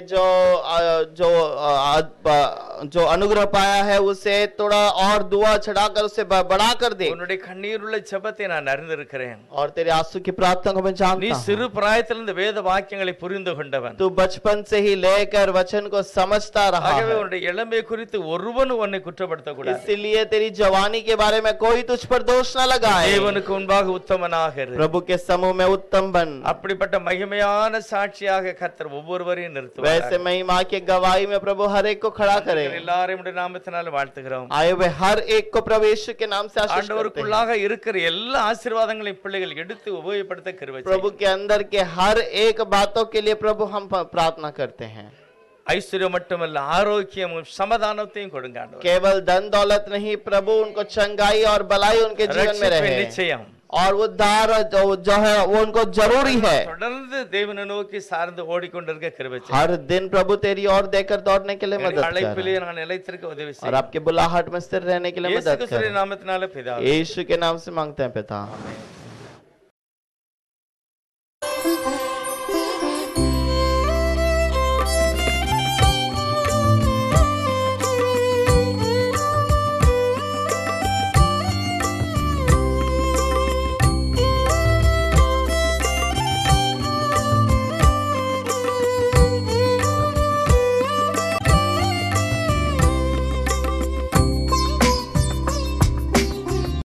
जो अनुग्रह पाया है उसे थोड़ा और दुआ चढ़ाकर उसे बढ़ा कर दे। உன்னுடைய கண்ணீருள்ள ஜெபத்தை நான் அறிந்திருக்கிறேன். और तेरे आंसू की प्रार्थना को मैं நீ जानता हूँ। சிறு பிராயத்திலிருந்து வேத வாக்கியங்களை புரிந்து கொண்டவன். तू बचपन से ही लेकर वचन को समझता रहा ஆகவே है, உன்னுடைய இளமை குறித்து ஒருவனும் உன்னை குற்றப்படுத்த கூடாது. इसीलिए तेरी जवानी के बारे में कोई तुझ पर दोष न लगाए। தேவனுக்கு முன்பாக உத்தமனாக இரு. प्रभु के समूह में उत्तम बन। அப்படிப்பட்ட மகிமையான சாட்சியாக கர்த்தர் ஒவ்வொருவரையும் நிறுத்துவார். वैसे महिमा के गवाही में प्रभु हर एक को खड़ा करे। எல்லாரையும் உம்முடைய நாமத்தினால வாழ்த்துகிறோம். आए हुए हर एक को प्रभु यीशु के नाम से आशीष करते हैं। ஆண்டவருக்குள்ளாக இருக்கிற எல்லா ஆசீர்வாதங்களையும் பிள்ளைகள் எடுத்து உபயோகப்படுத்த கிருபை செய்யும். प्रभु के अंदर के हर एक बातों के लिए प्रभु हम प्रार्थना करते हैं। ஐஸ்வர்யம் மட்டுமல்ல, ஆரோக்கியமும் சமாதானத்தையும் கொடுங்க ஆண்டவரே. केवल धन दौलत नहीं, प्रभु उनको चंगाई और भलाई उनके जीवन में ரட்சிப்பு रहे, நிச்சயம். और उद्धार जो है वो उनको जरूरी है। தொடர்ந்து தேவனை நோக்கி சார்ந்து ஓடிக்கொண்டிருக்க கிருபை செய்யும். हर दिन प्रभु तेरी ओर देकर दौड़ने के लिए मदद அழைப்பிலே कर, நான் நிலைத்திருக்க உதவி और செய்யும். आपके बुलाहट में स्थिर रहने के लिए இயேசு मदद கிறிஸ்துவின் कर। நாமத்தினால பிதாவே. यीशु के नाम से मांगते हैं पिता।